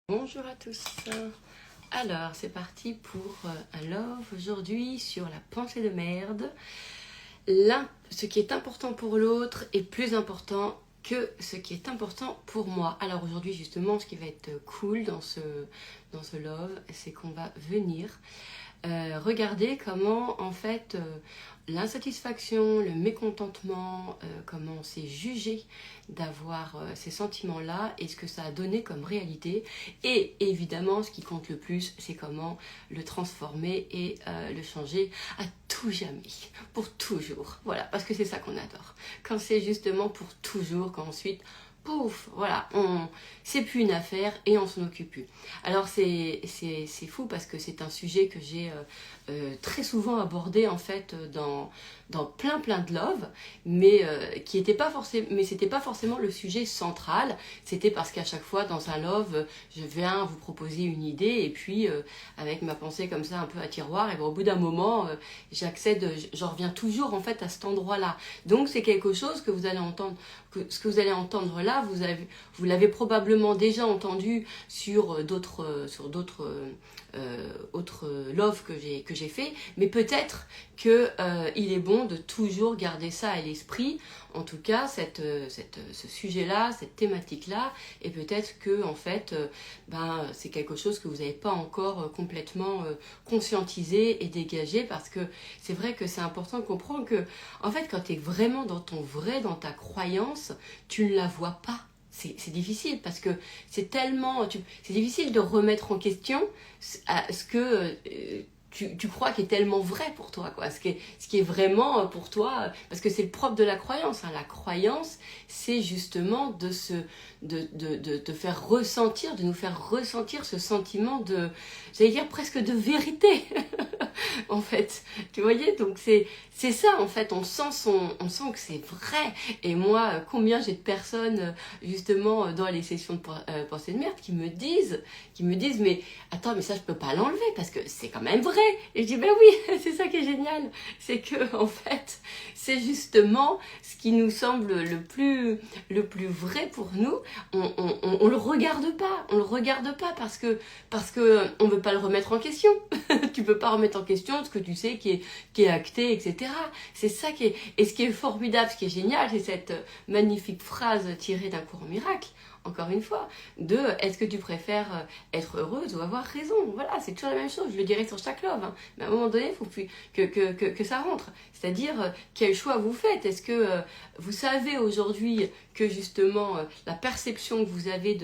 Bonjour à tous. Alors, c'est parti pour un love aujourd'hui sur la pensée de merde. Ce qui est important pour l'autre est plus important que ce qui est important pour moi. Alors aujourd'hui, justement, ce qui va être cool dans ce love, c'est qu'on va venir regarder comment, en fait, l'insatisfaction, le mécontentement, comment on s'est jugé d'avoir ces sentiments-là et ce que ça a donné comme réalité. Et évidemment, ce qui compte le plus, c'est comment le transformer et le changer à tout jamais, pour toujours. Voilà, parce que c'est ça qu'on adore. Quand c'est justement pour toujours, quand ensuite, pouf, voilà, c'est plus une affaire et on s'en occupe plus. Alors c'est fou parce que c'est un sujet que j'ai très souvent abordé en fait dans plein de love, mais qui était pas forcément, mais c'était pas forcément le sujet central. C'était parce qu'à chaque fois dans un love, je viens vous proposer une idée et puis avec ma pensée comme ça un peu à tiroir, et bien, au bout d'un moment, j'en reviens toujours en fait à cet endroit-là. Donc c'est quelque chose que vous allez entendre. Ce que vous allez entendre là, vous l'avez probablement déjà entendu sur d'autres autres love que j'ai fait, mais peut-être que il est bon de toujours garder ça à l'esprit, en tout cas ce sujet-là, cette thématique-là, et peut-être que en fait c'est quelque chose que vous n'avez pas encore complètement conscientisé et dégagé, parce que c'est vrai que c'est important de comprendre que en fait quand tu es vraiment dans ton vrai, dans ta croyance, tu ne la vois pas. C'est difficile parce que c'est difficile de remettre en question ce que tu crois qui est tellement vrai pour toi, quoi. Ce qui est vraiment pour toi, parce que c'est le propre de la croyance, hein. La croyance, c'est justement de te faire ressentir, de nous faire ressentir ce sentiment de, j'allais dire presque de vérité, en fait. Tu voyais, donc c'est ça, en fait, on sent que c'est vrai. Et moi, combien j'ai de personnes, justement, dans les sessions de pensée de merde, qui me disent, mais attends, mais ça, je peux pas l'enlever, parce que c'est quand même vrai. Et je dis, ben oui, c'est ça qui est génial. C'est que, en fait, c'est justement ce qui nous semble le plus vrai pour nous. On le regarde pas. On le regarde pas parce que on veut pas le remettre en question. Tu peux pas remettre en question ce que tu sais qui est acté, etc. C'est ça qui est... Et ce qui est formidable, ce qui est génial, c'est cette magnifique phrase tirée d'un cours en miracle, encore une fois, de est-ce que tu préfères être heureuse ou avoir raison? Voilà, c'est toujours la même chose, je le dirais sur chaque love, hein. Mais à un moment donné, il faut que ça rentre. C'est-à-dire, quel choix vous faites? Est-ce que vous savez aujourd'hui que justement la perception que vous avez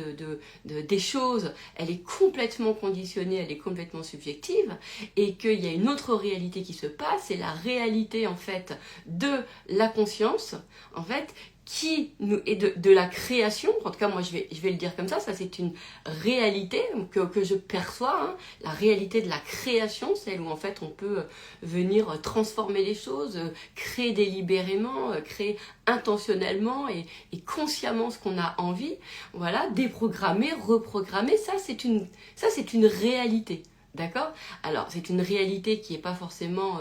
des choses, elle est complètement conditionnée, elle est complètement subjective, et qu'il y a une autre réalité qui se passe, c'est la réalité en fait de la conscience, en fait, qui nous est de la création. En tout cas, moi je vais le dire comme ça c'est une réalité que je perçois, hein, la réalité de la création, celle où en fait on peut venir transformer les choses, créer délibérément, créer intentionnellement et consciemment ce qu'on a envie, voilà, déprogrammer, reprogrammer, ça c'est une réalité. D'accord? Alors, c'est une réalité qui n'est pas forcément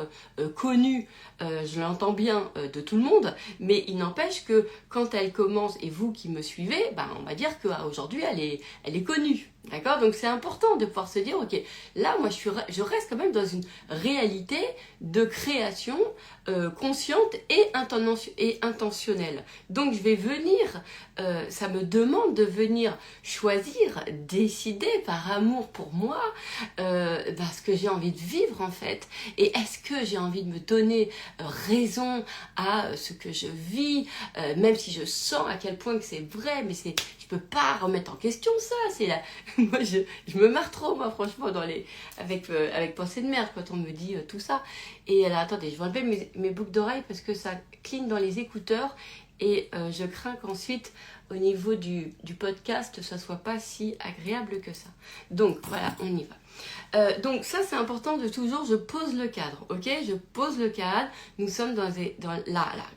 connue, je l'entends bien, de tout le monde, mais il n'empêche que quand elle commence, et vous qui me suivez, on va dire qu'aujourd'hui, elle est connue. D'accord? Donc c'est important de pouvoir se dire, ok, là, moi, je reste quand même dans une réalité de création consciente et intentionnelle. Donc je vais venir, ça me demande de venir choisir, décider par amour pour moi, ce que j'ai envie de vivre en fait. Et est-ce que j'ai envie de me donner raison à ce que je vis, même si je sens à quel point que c'est vrai, mais je peux pas remettre en question ça. Moi je me marre trop, moi franchement, avec pensée de merde quand on me dit tout ça. Et là, attendez, je vais enlever mes boucles d'oreilles parce que ça cligne dans les écouteurs. Et je crains qu'ensuite, au niveau du podcast, ça soit pas si agréable que ça. Donc voilà, on y va. Donc ça, c'est important de toujours, je pose le cadre, ok? Je pose le cadre. Nous sommes là.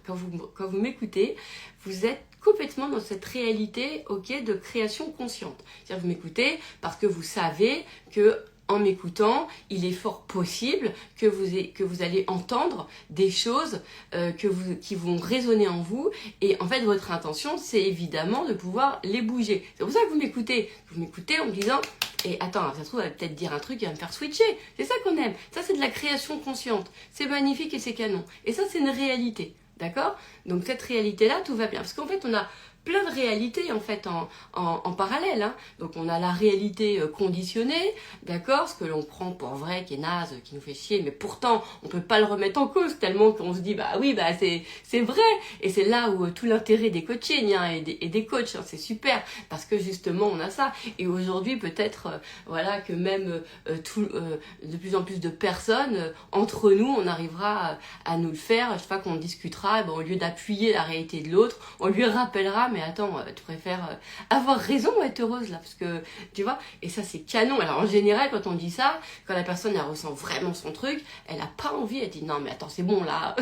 Quand vous m'écoutez, vous êtes complètement dans cette réalité, ok, de création consciente. C'est-à-dire, vous m'écoutez parce que vous savez que en m'écoutant, il est fort possible que vous allez entendre des choses qui vont résonner en vous. Et en fait, votre intention, c'est évidemment de pouvoir les bouger. C'est pour ça que vous m'écoutez. Vous m'écoutez en me disant, et attends, ça se trouve, elle va peut-être dire un truc qui va me faire switcher. C'est ça qu'on aime. Ça, c'est de la création consciente. C'est magnifique et c'est canon. Et ça, c'est une réalité. D'accord? Donc cette réalité-là, tout va bien. Parce qu'en fait, on a plein de réalités en fait en parallèle. Hein. Donc on a la réalité conditionnée, d'accord, ce que l'on prend pour vrai, qui est naze, qui nous fait chier, mais pourtant on peut pas le remettre en cause tellement qu'on se dit bah oui bah c'est vrai. Et c'est là où tout l'intérêt des coachings hein, et des coachs, hein, c'est super parce que justement on a ça. Et aujourd'hui peut-être voilà que même de plus en plus de personnes entre nous on arrivera à nous le faire. Je sais pas qu'on discutera, et ben, au lieu d'appuyer la réalité de l'autre, on lui rappellera mais attends, tu préfères avoir raison ou être heureuse là, parce que tu vois, et ça c'est canon. Alors en général quand on dit ça, quand la personne elle ressent vraiment son truc, elle a pas envie, elle dit non mais attends c'est bon là.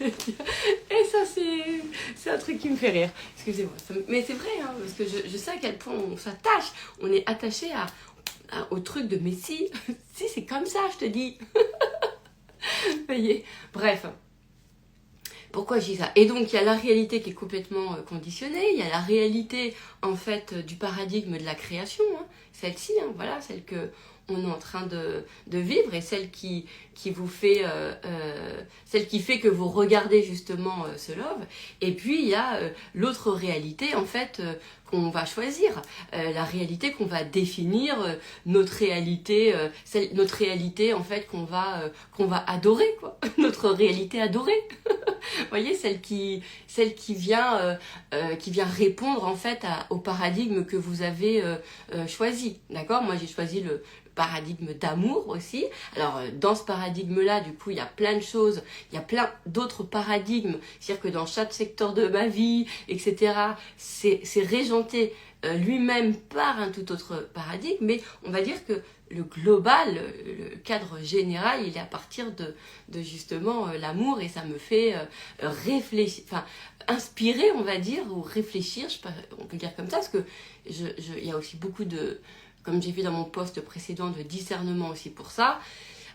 Et ça c'est un truc qui me fait rire, excusez-moi, mais c'est vrai hein, parce que je sais à quel point on s'attache, on est attaché au truc de mais si c'est comme ça je te dis. Vous voyez, bref. Pourquoi je dis ça? Et donc, il y a la réalité qui est complètement conditionnée, il y a la réalité, en fait, du paradigme de la création, hein, celle-ci, hein, voilà, celle que on est en train de vivre et celle qui vous fait, celle qui fait que vous regardez justement ce love. Et puis, il y a l'autre réalité, en fait, qu'on va choisir, la réalité qu'on va définir, notre réalité, notre réalité, en fait, qu'on va adorer, quoi, notre réalité adorée. Vous voyez, celle qui vient répondre en fait au paradigme que vous avez choisi. D'accord? Moi, j'ai choisi le paradigme d'amour aussi. Alors, dans ce paradigme-là, du coup, il y a plein de choses, il y a plein d'autres paradigmes. C'est-à-dire que dans chaque secteur de ma vie, etc., c'est régenté lui-même par un tout autre paradigme, mais on va dire que le global, le cadre général, il est à partir de justement l'amour et ça me fait réfléchir, enfin inspirer on va dire, ou réfléchir, je sais pas, on peut dire comme ça, parce que il y a aussi beaucoup de, comme j'ai vu dans mon post précédent, de discernement aussi pour ça,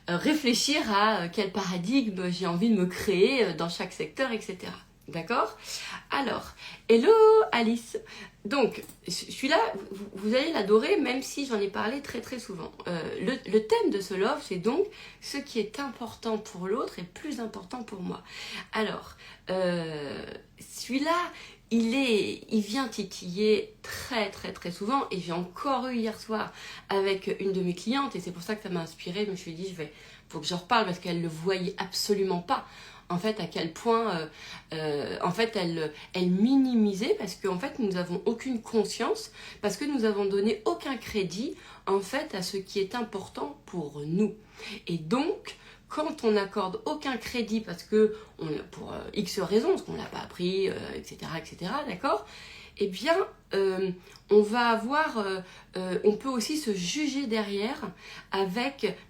réfléchir à quel paradigme j'ai envie de me créer dans chaque secteur, etc. D'accord? Alors, hello Alice. Donc, celui-là, vous allez l'adorer, même si j'en ai parlé très très souvent. Le thème de ce love, c'est donc ce qui est important pour l'autre est plus important pour moi. Alors, celui-là, il vient titiller très très très souvent, et j'ai encore eu hier soir avec une de mes clientes, et c'est pour ça que ça m'a inspirée. Je me suis dit, faut que j'en reparle parce qu'elle le voyait absolument pas. En fait, à quel point, en fait, elle minimisait parce qu'en fait, nous n'avons aucune conscience, parce que nous avons donné aucun crédit, en fait, à ce qui est important pour nous. Et donc, quand on n'accorde aucun crédit, parce que, pour X raisons, parce qu'on ne l'a pas appris, etc., d'accord ? Eh bien, on va avoir, on peut aussi se juger derrière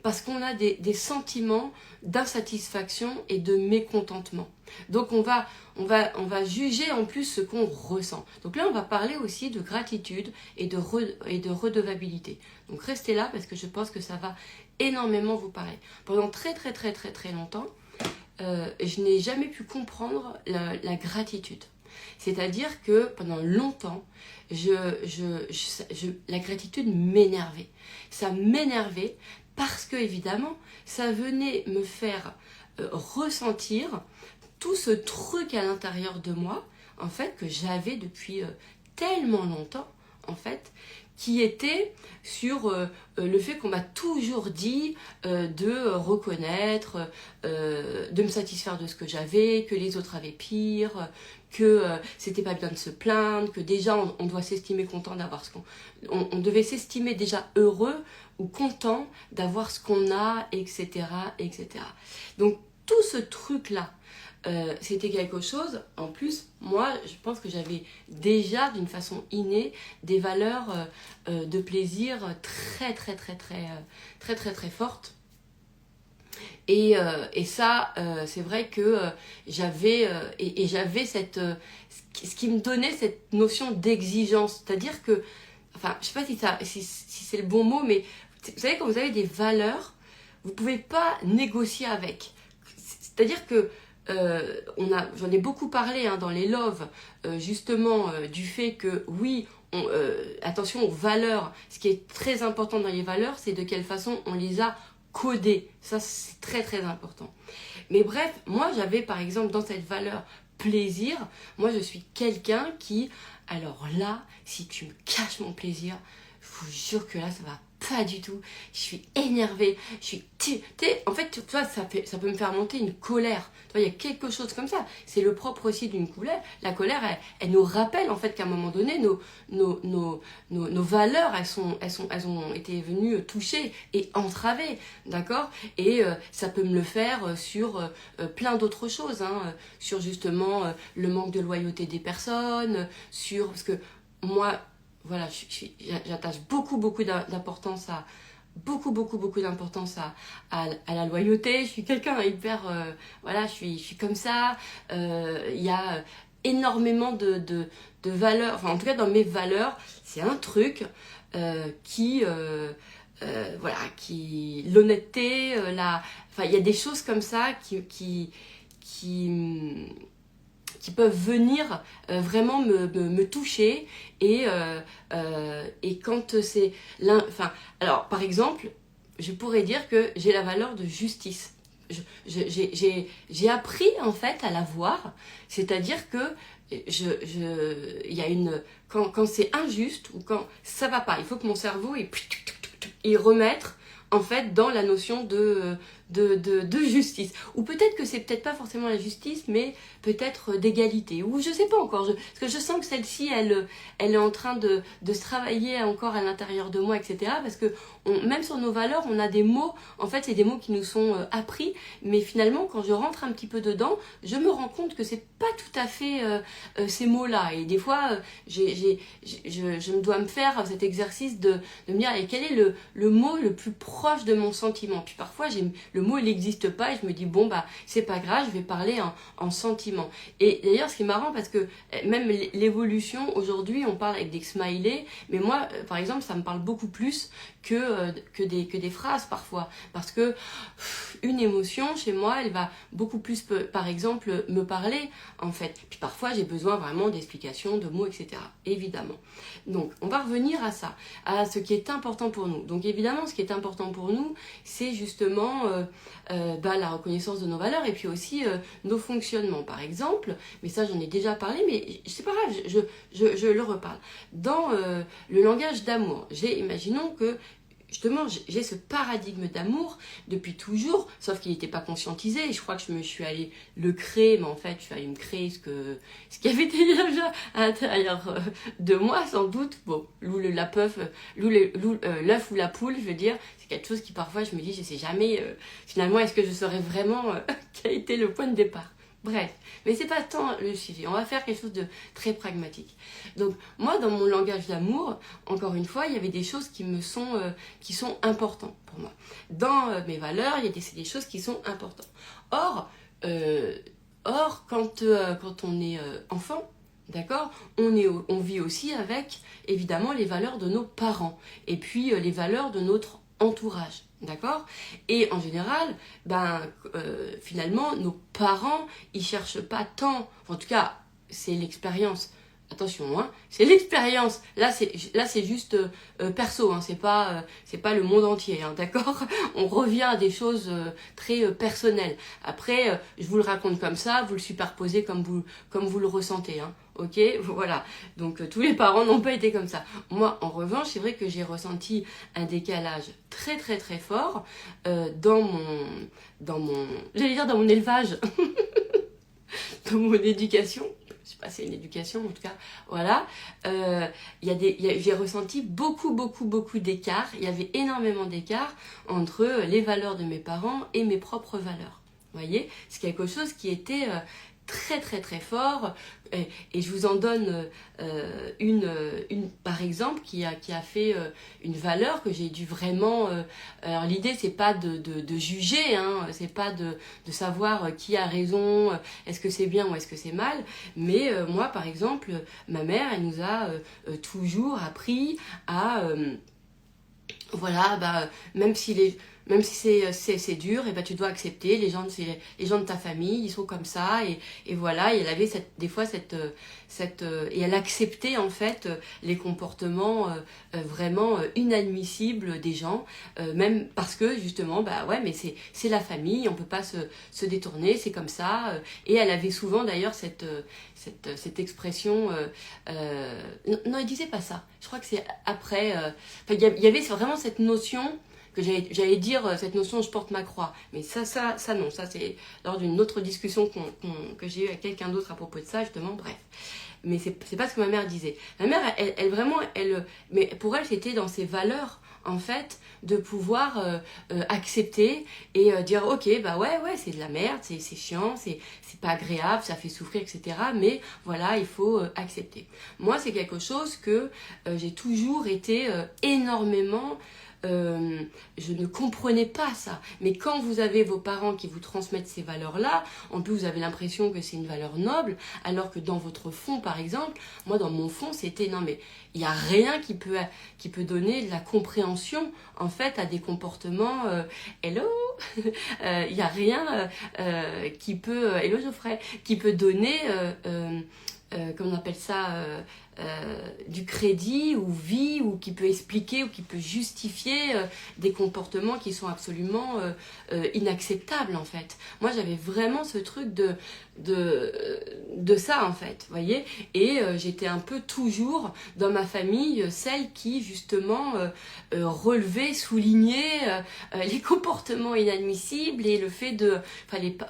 parce qu'on a des sentiments d'insatisfaction et de mécontentement. Donc on va juger en plus ce qu'on ressent. Donc là, on va parler aussi de gratitude et de redevabilité. Donc restez là parce que je pense que ça va énormément vous parler. Pendant très très très très très longtemps, je n'ai jamais pu comprendre la gratitude. C'est-à-dire que pendant longtemps, la gratitude m'énervait. Ça m'énervait parce que, évidemment, ça venait me faire ressentir tout ce truc à l'intérieur de moi, en fait, que j'avais depuis tellement longtemps, en fait, qui était sur le fait qu'on m'a toujours dit de reconnaître, de me satisfaire de ce que j'avais, que les autres avaient pire, que c'était pas bien de se plaindre, que déjà on doit s'estimer content d'avoir ce qu'on... On devait s'estimer déjà heureux ou content d'avoir ce qu'on a, etc., etc. Donc tout ce truc-là, c'était quelque chose, en plus, moi, je pense que j'avais déjà, d'une façon innée, des valeurs de plaisir très, très, très, très, très, très, très fortes. Et ça, c'est vrai que j'avais cette... ce qui me donnait cette notion d'exigence, c'est-à-dire que, enfin, je sais pas si c'est le bon mot, mais vous savez, quand vous avez des valeurs, vous ne pouvez pas négocier avec. C'est-à-dire que j'en ai beaucoup parlé hein, dans les Love, justement, du fait que oui, attention aux valeurs. Ce qui est très important dans les valeurs, c'est de quelle façon on les a codées. Ça, c'est très très important. Mais bref, moi j'avais par exemple dans cette valeur plaisir, moi je suis quelqu'un qui, alors là, si tu me caches mon plaisir, je vous jure que là ça va pas du tout, je suis énervée, je suis, en fait tu vois, ça peut me faire monter une colère, tu vois, il y a quelque chose comme ça, c'est le propre aussi d'une colère, la colère elle nous rappelle en fait qu'à un moment donné nos valeurs elles ont été venues toucher et entraver, d'accord, et ça peut me le faire sur plein d'autres choses, hein, sur justement le manque de loyauté des personnes, parce que moi voilà, j'attache beaucoup d'importance à la loyauté. Je suis quelqu'un hyper, voilà, je suis comme ça. Il y a énormément de valeurs, enfin en tout cas dans mes valeurs, c'est un truc voilà, l'honnêteté, enfin il y a des choses comme ça qui peuvent venir vraiment me toucher et quand c'est enfin alors par exemple je pourrais dire que j'ai la valeur de justice, j'ai appris en fait à la voir, c'est-à-dire que il y a quand c'est injuste ou quand ça va pas, il faut que mon cerveau il remettre en fait dans la notion de justice, ou peut-être que c'est peut-être pas forcément la justice mais peut-être d'égalité, ou je sais pas encore, parce que je sens que celle-ci elle est en train de se travailler encore à l'intérieur de moi, etc. Parce que même sur nos valeurs on a des mots, en fait c'est des mots qui nous sont appris, mais finalement quand je rentre un petit peu dedans je me rends compte que c'est pas tout à fait ces mots-là, et des fois je dois me faire cet exercice de me dire et quel est le mot le plus proche de mon sentiment, puis parfois le mot il n'existe pas et je me dis bon bah c'est pas grave, je vais parler en sentiment. Et d'ailleurs ce qui est marrant parce que même l'évolution aujourd'hui on parle avec des smileys, mais moi par exemple ça me parle beaucoup plus que des phrases parfois, parce que une émotion chez moi elle va beaucoup plus par exemple me parler en fait, puis parfois j'ai besoin vraiment d'explications, de mots, etc. évidemment. Donc on va revenir à ça, à ce qui est important pour nous. Donc évidemment ce qui est important pour nous c'est justement la reconnaissance de nos valeurs et puis aussi nos fonctionnements par exemple, mais ça j'en ai déjà parlé, mais c'est pas grave, je le reparle. Dans le langage d'amour, imaginons que justement j'ai ce paradigme d'amour depuis toujours, sauf qu'il n'était pas conscientisé, et je crois que je me suis allée le créer, mais en fait je suis allée me créer ce qui avait été déjà à l'intérieur de moi sans doute. Bon, l'œuf ou la poule, je veux dire, c'est quelque chose qui parfois je me dis je sais jamais finalement est-ce que je saurais vraiment quel était le point de départ. Bref, mais c'est pas tant le sujet, on va faire quelque chose de très pragmatique. Donc moi dans mon langage d'amour, encore une fois, il y avait des choses qui sont importantes pour moi. Dans mes valeurs, il y a des choses qui sont importantes. Or quand on est enfant, d'accord, on vit aussi avec évidemment les valeurs de nos parents et puis les valeurs de notre entourage. D'accord? Et en général, finalement, nos parents, ils cherchent pas tant, en tout cas, c'est l'expérience. Attention, hein, c'est l'expérience. Là, c'est juste perso, hein, c'est pas le monde entier, hein, d'accord? On revient à des choses très personnelles. Après, je vous le raconte comme ça, vous le superposez comme vous le ressentez, hein. Ok, voilà. Donc tous les parents n'ont pas été comme ça. Moi, en revanche, c'est vrai que j'ai ressenti un décalage très très très fort dans mon élevage, dans mon éducation. Je sais pas si c'est une éducation, en tout cas, voilà. J'ai ressenti beaucoup d'écart. Il y avait énormément d'écart entre les valeurs de mes parents et mes propres valeurs. Vous voyez, c'est quelque chose qui était très très très fort, et je vous en donne une par exemple qui a fait une valeur que j'ai dû vraiment alors l'idée c'est pas de juger, hein, c'est pas de savoir qui a raison, est-ce que c'est bien ou est-ce que c'est mal, mais moi par exemple ma mère elle nous a toujours appris à voilà, même si même si c'est dur, et tu dois accepter, les gens de ta famille, ils sont comme ça, et voilà, et elle avait des fois et elle acceptait en fait les comportements vraiment inadmissibles des gens, même parce que justement, ouais, mais c'est la famille, on peut pas se détourner, c'est comme ça, et elle avait souvent d'ailleurs cette expression, non, elle disait pas ça, je crois que c'est après, il y avait vraiment cette notion que j'allais dire, cette notion je porte ma croix, mais ça non, ça c'est lors d'une autre discussion que j'ai eue avec quelqu'un d'autre à propos de ça, justement, bref. Mais c'est pas ce que ma mère disait. Ma mère, elle vraiment, mais pour elle, c'était dans ses valeurs, en fait, de pouvoir accepter et dire, ok, ouais, c'est de la merde, c'est chiant, c'est pas agréable, ça fait souffrir, etc. Mais voilà, il faut accepter. Moi, c'est quelque chose que j'ai toujours été énormément... je ne comprenais pas ça. Mais quand vous avez vos parents qui vous transmettent ces valeurs-là, en plus vous avez l'impression que c'est une valeur noble, alors que dans votre fond, par exemple, moi dans mon fond, c'était non mais il n'y a rien qui peut donner de la compréhension en fait à des comportements hello il n'y a rien qui peut hello Geoffrey qui peut donner comment on appelle ça du crédit ou vie, ou qui peut expliquer ou qui peut justifier des comportements qui sont absolument inacceptables en fait. Moi j'avais vraiment ce truc de ça en fait, vous voyez, et j'étais un peu toujours dans ma famille celle qui justement relevait, soulignait les comportements inadmissibles et le fait de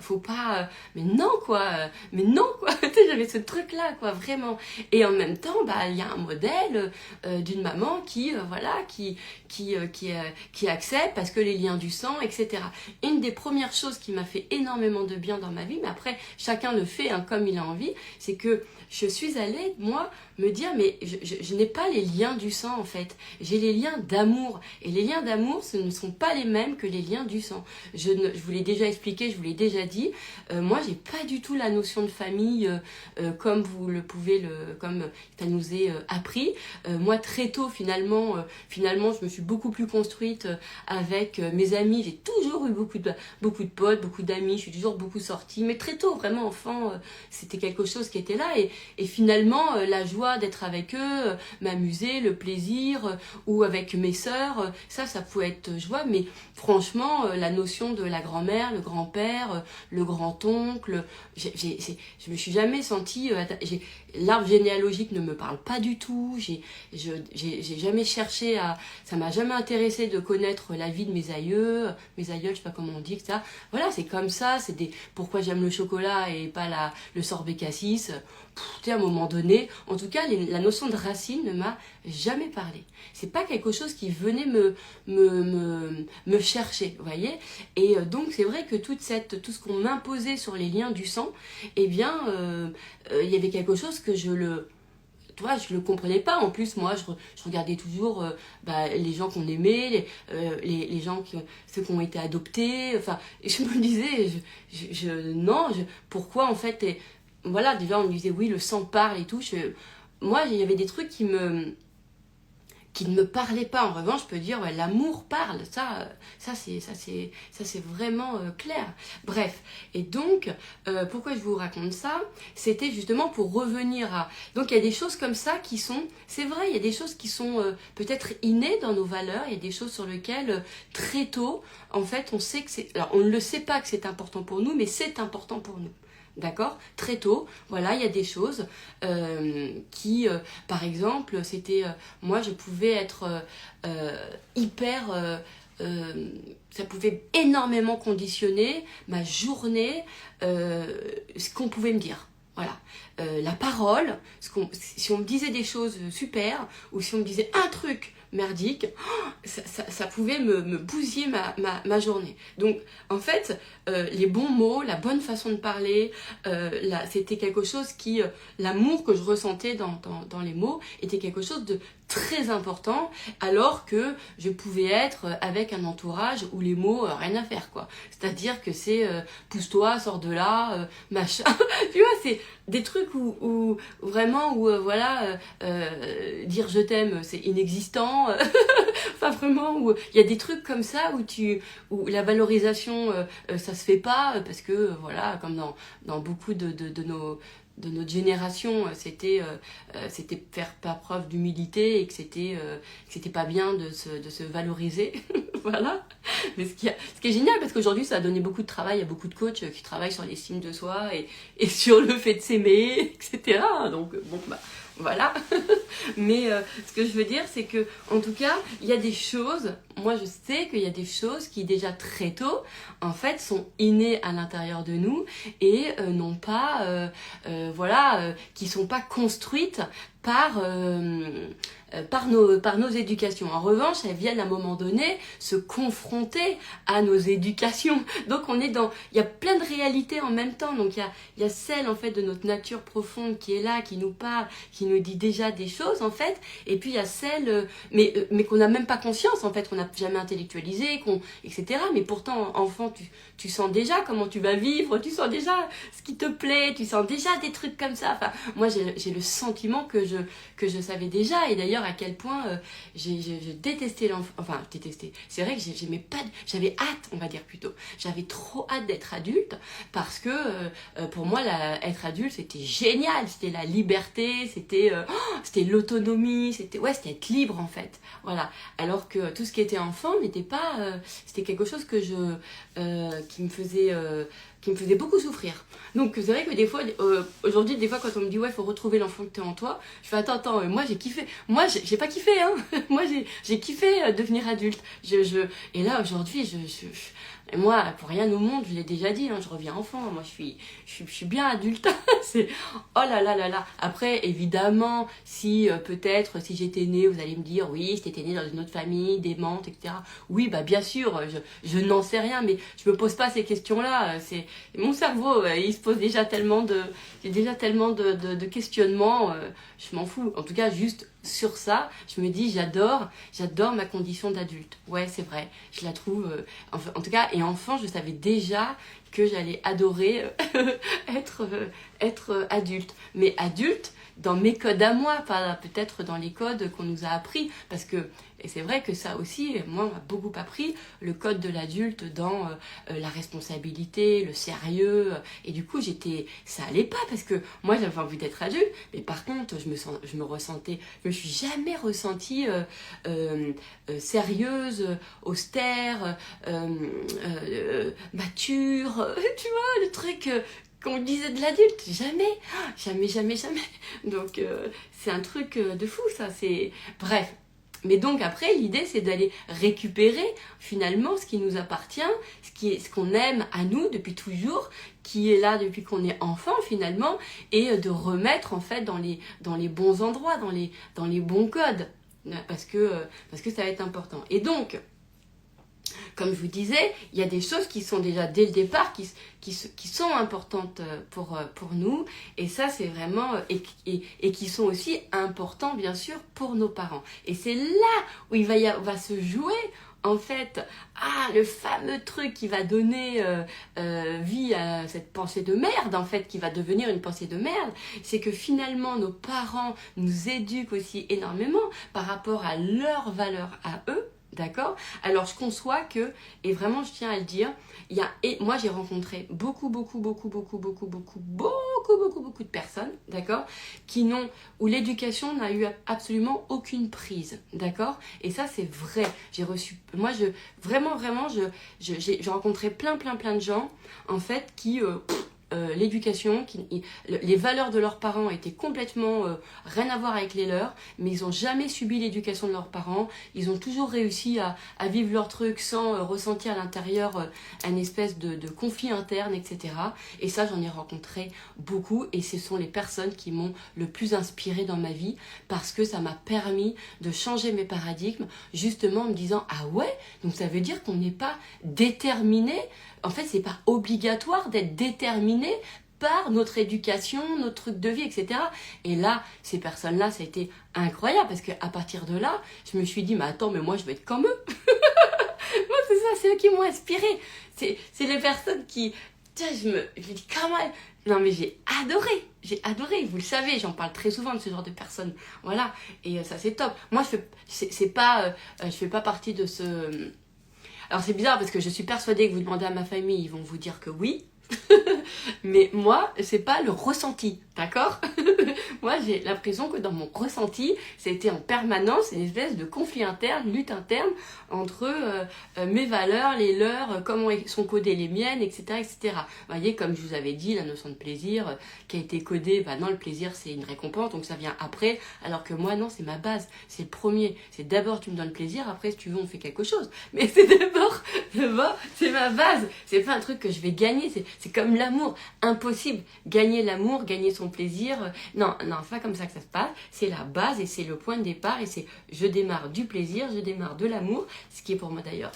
faut pas mais non quoi j'avais ce truc là quoi, vraiment. Et en même temps il y a un modèle d'une maman qui accepte parce que les liens du sang, etc. Une des premières choses qui m'a fait énormément de bien dans ma vie, mais après chacun le fait comme il a envie, c'est que je suis allée, moi, me dire, mais je n'ai pas les liens du sang en fait, j'ai les liens d'amour, et les liens d'amour, ce ne sont pas les mêmes que les liens du sang. Je vous l'ai déjà expliqué, je vous l'ai déjà dit, moi j'ai pas du tout la notion de famille comme vous le pouvez, comme ça nous est appris. Moi très tôt finalement je me suis beaucoup plus construite avec mes amis, j'ai toujours eu beaucoup de potes, beaucoup d'amis, je suis toujours beaucoup sortie, mais très tôt, vraiment enfant, c'était quelque chose qui était là, et finalement la joie d'être avec eux, m'amuser, le plaisir, ou avec mes sœurs, ça pouvait être joie, mais franchement la notion de la grand-mère, le grand-père, le grand-oncle, je me suis jamais sentie, l'arbre généalogique ne me parle pas du tout, j'ai jamais cherché ça m'a jamais intéressé de connaître la vie de mes aïeuls, je sais pas comment on dit ça, voilà, c'est comme ça, pourquoi j'aime le chocolat et pas le sorbet cassis, à un moment donné, en tout cas, la notion de racine ne m'a jamais parlé. C'est pas quelque chose qui venait me chercher, vous voyez. Et donc, c'est vrai que tout ce qu'on m'imposait sur les liens du sang, eh bien, il y avait quelque chose que je le comprenais pas. En plus, moi, je regardais toujours les gens qu'on aimait, les gens ceux qui ont été adoptés. Enfin, je me disais, pourquoi en fait voilà, déjà on me disait oui, le sang parle et tout. Moi, il y avait des trucs qui ne me parlaient pas. En revanche, je peux dire ouais, l'amour parle. Ça c'est vraiment clair. Bref, et donc pourquoi je vous raconte ça, c'était justement pour revenir à. Donc il y a des choses comme ça qui sont, c'est vrai, il y a des choses qui sont peut-être innées dans nos valeurs. Il y a des choses sur lesquelles très tôt, en fait, on sait que c'est. Alors on ne le sait pas que c'est important pour nous, mais c'est important pour nous. D'accord? Très tôt, voilà, il y a des choses qui, par exemple, c'était, moi je pouvais être hyper, ça pouvait énormément conditionner ma journée, ce qu'on pouvait me dire. Voilà, la parole, si on me disait des choses super, ou si on me disait un truc merdique, ça pouvait me bousiller ma journée. Donc en fait, les bons mots, la bonne façon de parler, c'était quelque chose qui, l'amour que je ressentais dans les mots était quelque chose de très important, alors que je pouvais être avec un entourage où les mots, rien à faire quoi. C'est-à-dire que c'est pousse-toi, sors de là, machin. Tu vois, c'est des trucs où voilà, dire je t'aime, c'est inexistant. Enfin pas vraiment, où il y a des trucs comme ça où la valorisation, ça se fait pas, parce que, voilà, comme dans beaucoup de notre génération, c'était faire pas preuve d'humilité et que c'était pas bien de se valoriser. Voilà. Mais ce qui est génial, parce qu'aujourd'hui, ça a donné beaucoup de travail. Il y a beaucoup de coachs qui travaillent sur l'estime de soi et sur le fait de s'aimer, etc. Donc, bon, bah, voilà. Mais ce que je veux dire, c'est que, en tout cas, il y a des choses, moi je sais qu'il y a des choses qui déjà très tôt, en fait, sont innées à l'intérieur de nous et non pas, qui sont pas construites par nos éducations. En revanche, elles viennent à un moment donné se confronter à nos éducations. Donc il y a plein de réalités en même temps. Donc il y a celle en fait de notre nature profonde qui est là, qui nous parle, qui nous dit déjà des choses en fait. Et puis il y a celle, mais qu'on n'a même pas conscience en fait, qu'on n'a jamais intellectualisé, etc. Mais pourtant enfant, tu sens déjà comment tu vas vivre, tu sens déjà ce qui te plaît, tu sens déjà des trucs comme ça. Enfin, moi j'ai le sentiment que je savais déjà, et d'ailleurs à quel point je détestais l'enfant, enfin détestais, c'est vrai que j'avais hâte, on va dire plutôt, j'avais trop hâte d'être adulte, parce que pour moi être adulte c'était génial, c'était la liberté, c'était l'autonomie, c'était être libre en fait, voilà, alors que tout ce qui était enfant n'était pas, c'était quelque chose qui me faisait beaucoup souffrir. Donc c'est vrai que des fois, aujourd'hui, des fois quand on me dit ouais, faut retrouver l'enfant que t'es en toi, je fais attends, moi j'ai kiffé, moi j'ai pas kiffé, hein, moi j'ai kiffé devenir adulte. Et là aujourd'hui, et moi, pour rien au monde, je l'ai déjà dit, hein, je reviens enfant, moi je suis bien adulte. C'est oh là là là là. Après, évidemment, si peut-être si j'étais née, vous allez me dire oui, si t'étais née dans une autre famille, démente, etc. Oui, bah bien sûr, je n'en sais rien, mais je me pose pas ces questions-là. C'est mon cerveau, il se pose déjà tellement de questionnements, je m'en fous. En tout cas, juste sur ça, je me dis j'adore ma condition d'adulte. Ouais, c'est vrai, je la trouve, en tout cas, et enfant, je savais déjà que j'allais adorer être adulte. Mais adulte dans mes codes à moi, pas peut-être dans les codes qu'on nous a appris, parce que, et c'est vrai que ça aussi, moi, on m'a beaucoup appris le code de l'adulte dans la responsabilité, le sérieux, et du coup, ça allait pas, parce que moi, j'avais envie d'être adulte, mais par contre, je me suis jamais ressentie sérieuse, austère, mature, tu vois, le truc qu'on disait de l'adulte, jamais. Donc c'est un truc de fou ça, c'est... Bref. Mais donc après, l'idée c'est d'aller récupérer finalement ce qui nous appartient, ce qu'on aime à nous depuis toujours, qui est là depuis qu'on est enfant finalement, et de remettre en fait dans les bons endroits, dans les bons codes, parce que ça va être important. Et donc, comme je vous disais, il y a des choses qui sont déjà dès le départ, qui sont importantes pour nous, et ça c'est vraiment, et qui sont aussi importants bien sûr pour nos parents. Et c'est là où va se jouer en fait, le fameux truc qui va donner vie à cette pensée de merde, en fait, qui va devenir une pensée de merde, c'est que finalement nos parents nous éduquent aussi énormément par rapport à leurs valeurs à eux. D'accord? Alors je conçois que, et vraiment je tiens à le dire, moi j'ai rencontré beaucoup de personnes, d'accord, où l'éducation n'a eu absolument aucune prise, d'accord? Et ça c'est vrai, j'ai rencontré plein de gens, en fait, qui... l'éducation, les valeurs de leurs parents étaient complètement rien à voir avec les leurs, mais ils n'ont jamais subi l'éducation de leurs parents, ils ont toujours réussi à vivre leur truc sans ressentir à l'intérieur un espèce de conflit interne, etc. Et ça, j'en ai rencontré beaucoup, et ce sont les personnes qui m'ont le plus inspirée dans ma vie, parce que ça m'a permis de changer mes paradigmes, justement en me disant, ah ouais, donc ça veut dire qu'on n'est pas déterminé. En fait, c'est pas obligatoire d'être déterminé par notre éducation, notre truc de vie, etc. Et là, ces personnes-là, ça a été incroyable, parce qu'à partir de là, je me suis dit, mais attends, mais moi, je vais être comme eux. Moi, c'est ça, c'est eux qui m'ont inspirée. C'est les personnes qui tiens, je me dis, comment elle... Non, mais j'ai adoré, vous le savez, j'en parle très souvent de ce genre de personnes, voilà, et ça c'est top. Moi, je fais pas partie de ce... Alors c'est bizarre parce que je suis persuadée que vous demandez à ma famille, ils vont vous dire que oui, mais moi, c'est pas le ressenti, d'accord? Moi, j'ai l'impression que dans mon ressenti, c'était en permanence une espèce de conflit interne, lutte interne entre mes valeurs, les leurs, comment sont codées les miennes, etc., etc. Vous voyez, comme je vous avais dit, la notion de plaisir qui a été codée, bah non, le plaisir, c'est une récompense, donc ça vient après, alors que moi, non, c'est ma base, c'est le premier. C'est d'abord, tu me donnes plaisir, après, si tu veux, on fait quelque chose. Mais c'est d'abord, c'est ma base. C'est pas un truc que je vais gagner, c'est comme l'amour. Impossible. Gagner l'amour, gagner son plaisir. Non, c'est pas comme ça que ça se passe. C'est la base et c'est le point de départ. Et c'est je démarre du plaisir, je démarre de l'amour. Ce qui est pour moi d'ailleurs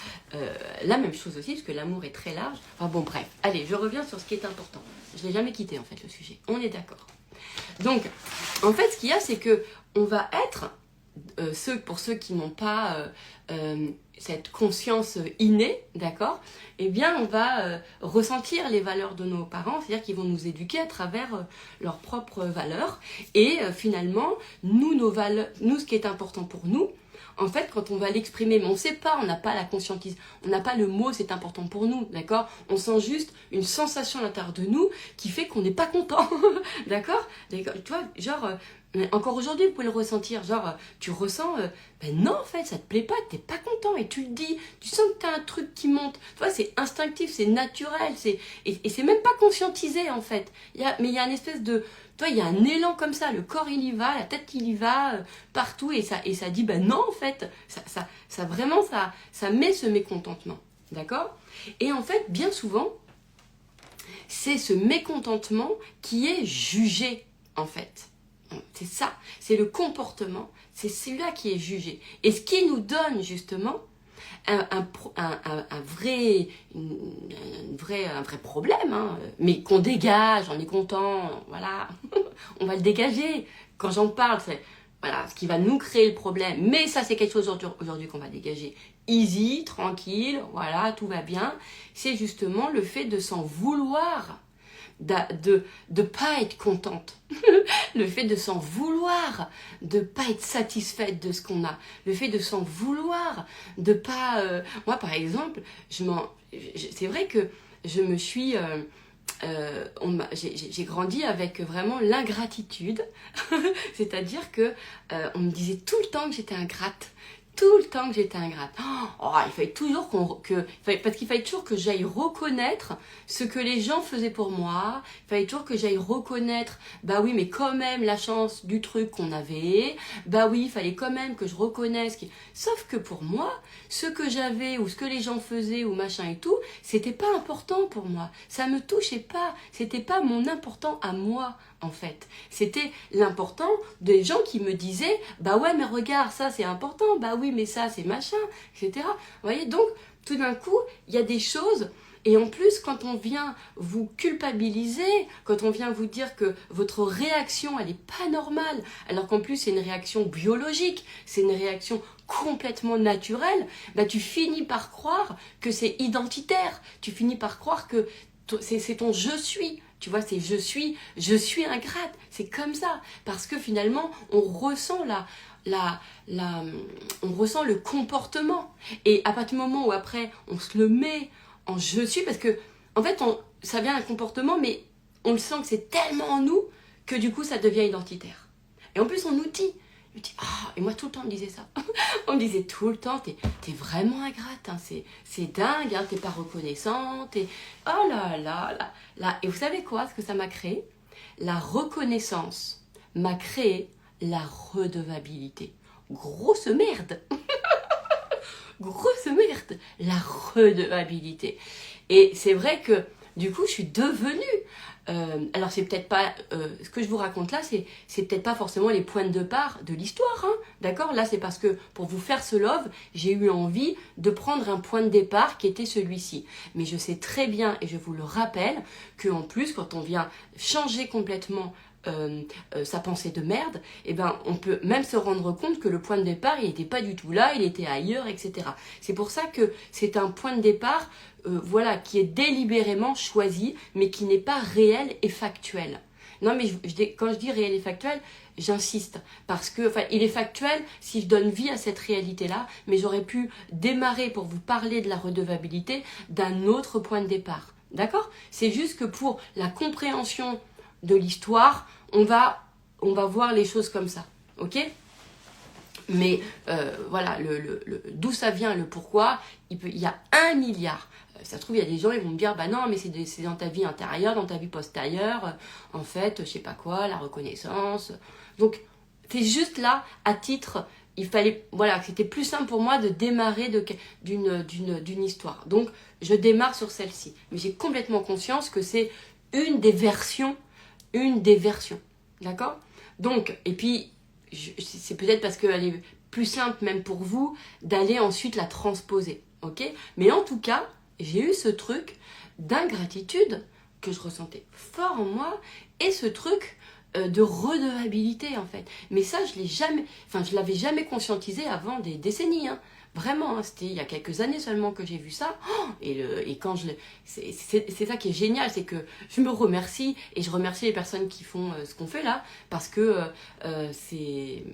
la même chose aussi, parce que l'amour est très large. Enfin bon, bref. Allez, je reviens sur ce qui est important. Je l'ai jamais quitté en fait le sujet. On est d'accord. Donc, en fait, ce qu'il y a, c'est que on va être pour ceux qui n'ont pas cette conscience innée, d'accord, eh bien on va ressentir les valeurs de nos parents, c'est-à-dire qu'ils vont nous éduquer à travers leurs propres valeurs, et finalement, nos valeurs, nous, ce qui est important pour nous, en fait, quand on va l'exprimer, mais on ne sait pas, on n'a pas la conscientisation, on n'a pas le mot, c'est important pour nous, d'accord? On sent juste une sensation à l'intérieur de nous qui fait qu'on n'est pas content, d'accord? Tu vois, genre, encore aujourd'hui, vous pouvez le ressentir, genre, tu ressens, ben non, en fait, ça te plaît pas, t'es pas content, et tu le dis, tu sens que t'as un truc qui monte, tu vois, c'est instinctif, c'est naturel, et c'est même pas conscientisé, en fait, mais il y a une espèce de... Toi, il y a un élan comme ça, le corps il y va, la tête il y va, partout, et ça dit, ben non, en fait, ça vraiment, ça met ce mécontentement, d'accord? Et en fait, bien souvent, c'est ce mécontentement qui est jugé, en fait. C'est ça, c'est le comportement, c'est celui-là qui est jugé. Et ce qui nous donne, justement, un vrai problème, hein, mais qu'on dégage, on est content, voilà, on va le dégager. Quand j'en parle, c'est voilà, ce qui va nous créer le problème. Mais ça, c'est quelque chose aujourd'hui qu'on va dégager. Easy, tranquille, voilà, tout va bien. C'est justement le fait de s'en vouloir, de pas être contente, le fait de s'en vouloir, de pas être satisfaite de ce qu'on a, le fait de s'en vouloir, de pas... moi, par exemple, c'est vrai que je me suis... j'ai grandi avec vraiment l'ingratitude, c'est-à-dire que on me disait tout le temps que j'étais ingrate. Tout le temps que j'étais ingrate. Il fallait toujours parce qu'il fallait toujours que j'aille reconnaître ce que les gens faisaient pour moi. Il fallait toujours que j'aille reconnaître, bah oui, mais quand même la chance du truc qu'on avait. Bah oui, il fallait quand même que je reconnaisse. Sauf que pour moi, ce que j'avais ou ce que les gens faisaient ou machin et tout, c'était pas important pour moi. Ça me touchait pas. C'était pas mon important à moi. En fait, c'était l'important des gens qui me disaient bah ouais mais regarde ça c'est important, bah oui mais ça c'est machin, etc. Vous voyez, donc tout d'un coup il y a des choses, et en plus quand on vient vous culpabiliser, quand on vient vous dire que votre réaction elle est pas normale, alors qu'en plus c'est une réaction biologique, c'est une réaction complètement naturelle, bah tu finis par croire que c'est identitaire, tu finis par croire que c'est ton je suis. Tu vois, c'est je suis ingrate. C'est comme ça. Parce que finalement, on ressent on ressent le comportement. Et à partir du moment où après, on se le met en je suis, parce que, en fait, ça vient d'un comportement, mais on le sent que c'est tellement en nous que du coup, ça devient identitaire. Et en plus, on nous dit, et moi tout le temps on me disait ça. On me disait tout le temps, t'es vraiment ingrate, hein, c'est dingue, hein, t'es pas reconnaissante, oh là là là. Et vous savez quoi, ce que ça m'a créé? La reconnaissance m'a créé la redevabilité. Grosse merde. Grosse merde, la redevabilité. Et c'est vrai que du coup je suis devenue alors c'est peut-être pas ce que je vous raconte là, c'est peut-être pas forcément les points de départ de l'histoire, hein, d'accord? Là c'est parce que pour vous faire ce love, j'ai eu envie de prendre un point de départ qui était celui-ci. Mais je sais très bien, et je vous le rappelle, que en plus quand on vient changer complètement sa pensée de merde, et ben on peut même se rendre compte que le point de départ, il n'était pas du tout là, il était ailleurs, etc. C'est pour ça que c'est un point de départ voilà, qui est délibérément choisi, mais qui n'est pas réel et factuel. Non, mais quand je dis réel et factuel, j'insiste, parce que, enfin, il est factuel si je donne vie à cette réalité-là, mais j'aurais pu démarrer pour vous parler de la redevabilité d'un autre point de départ. D'accord? C'est juste que pour la compréhension de l'histoire, on va voir les choses comme ça. Ok? Mais voilà, d'où ça vient, le pourquoi, il y a 1 milliard. Ça se trouve, il y a des gens, ils vont me dire, bah non, mais c'est dans ta vie intérieure, dans ta vie postérieure, en fait, je sais pas quoi, la reconnaissance. Donc, c'est juste là, à titre, il fallait, voilà, c'était plus simple pour moi de démarrer d'une histoire. Donc, je démarre sur celle-ci. Mais j'ai complètement conscience que c'est une des versions. D'accord? Donc, et puis, c'est peut-être parce qu'elle est plus simple même pour vous d'aller ensuite la transposer. Ok? Mais en tout cas, j'ai eu ce truc d'ingratitude que je ressentais fort en moi et ce truc de redevabilité en fait. Mais ça, je l'avais jamais conscientisé avant des décennies. Hein. Vraiment, hein, c'était il y a quelques années seulement que j'ai vu ça. Oh, et quand c'est ça qui est génial, c'est que je me remercie et je remercie les personnes qui font ce qu'on fait là parce que c'est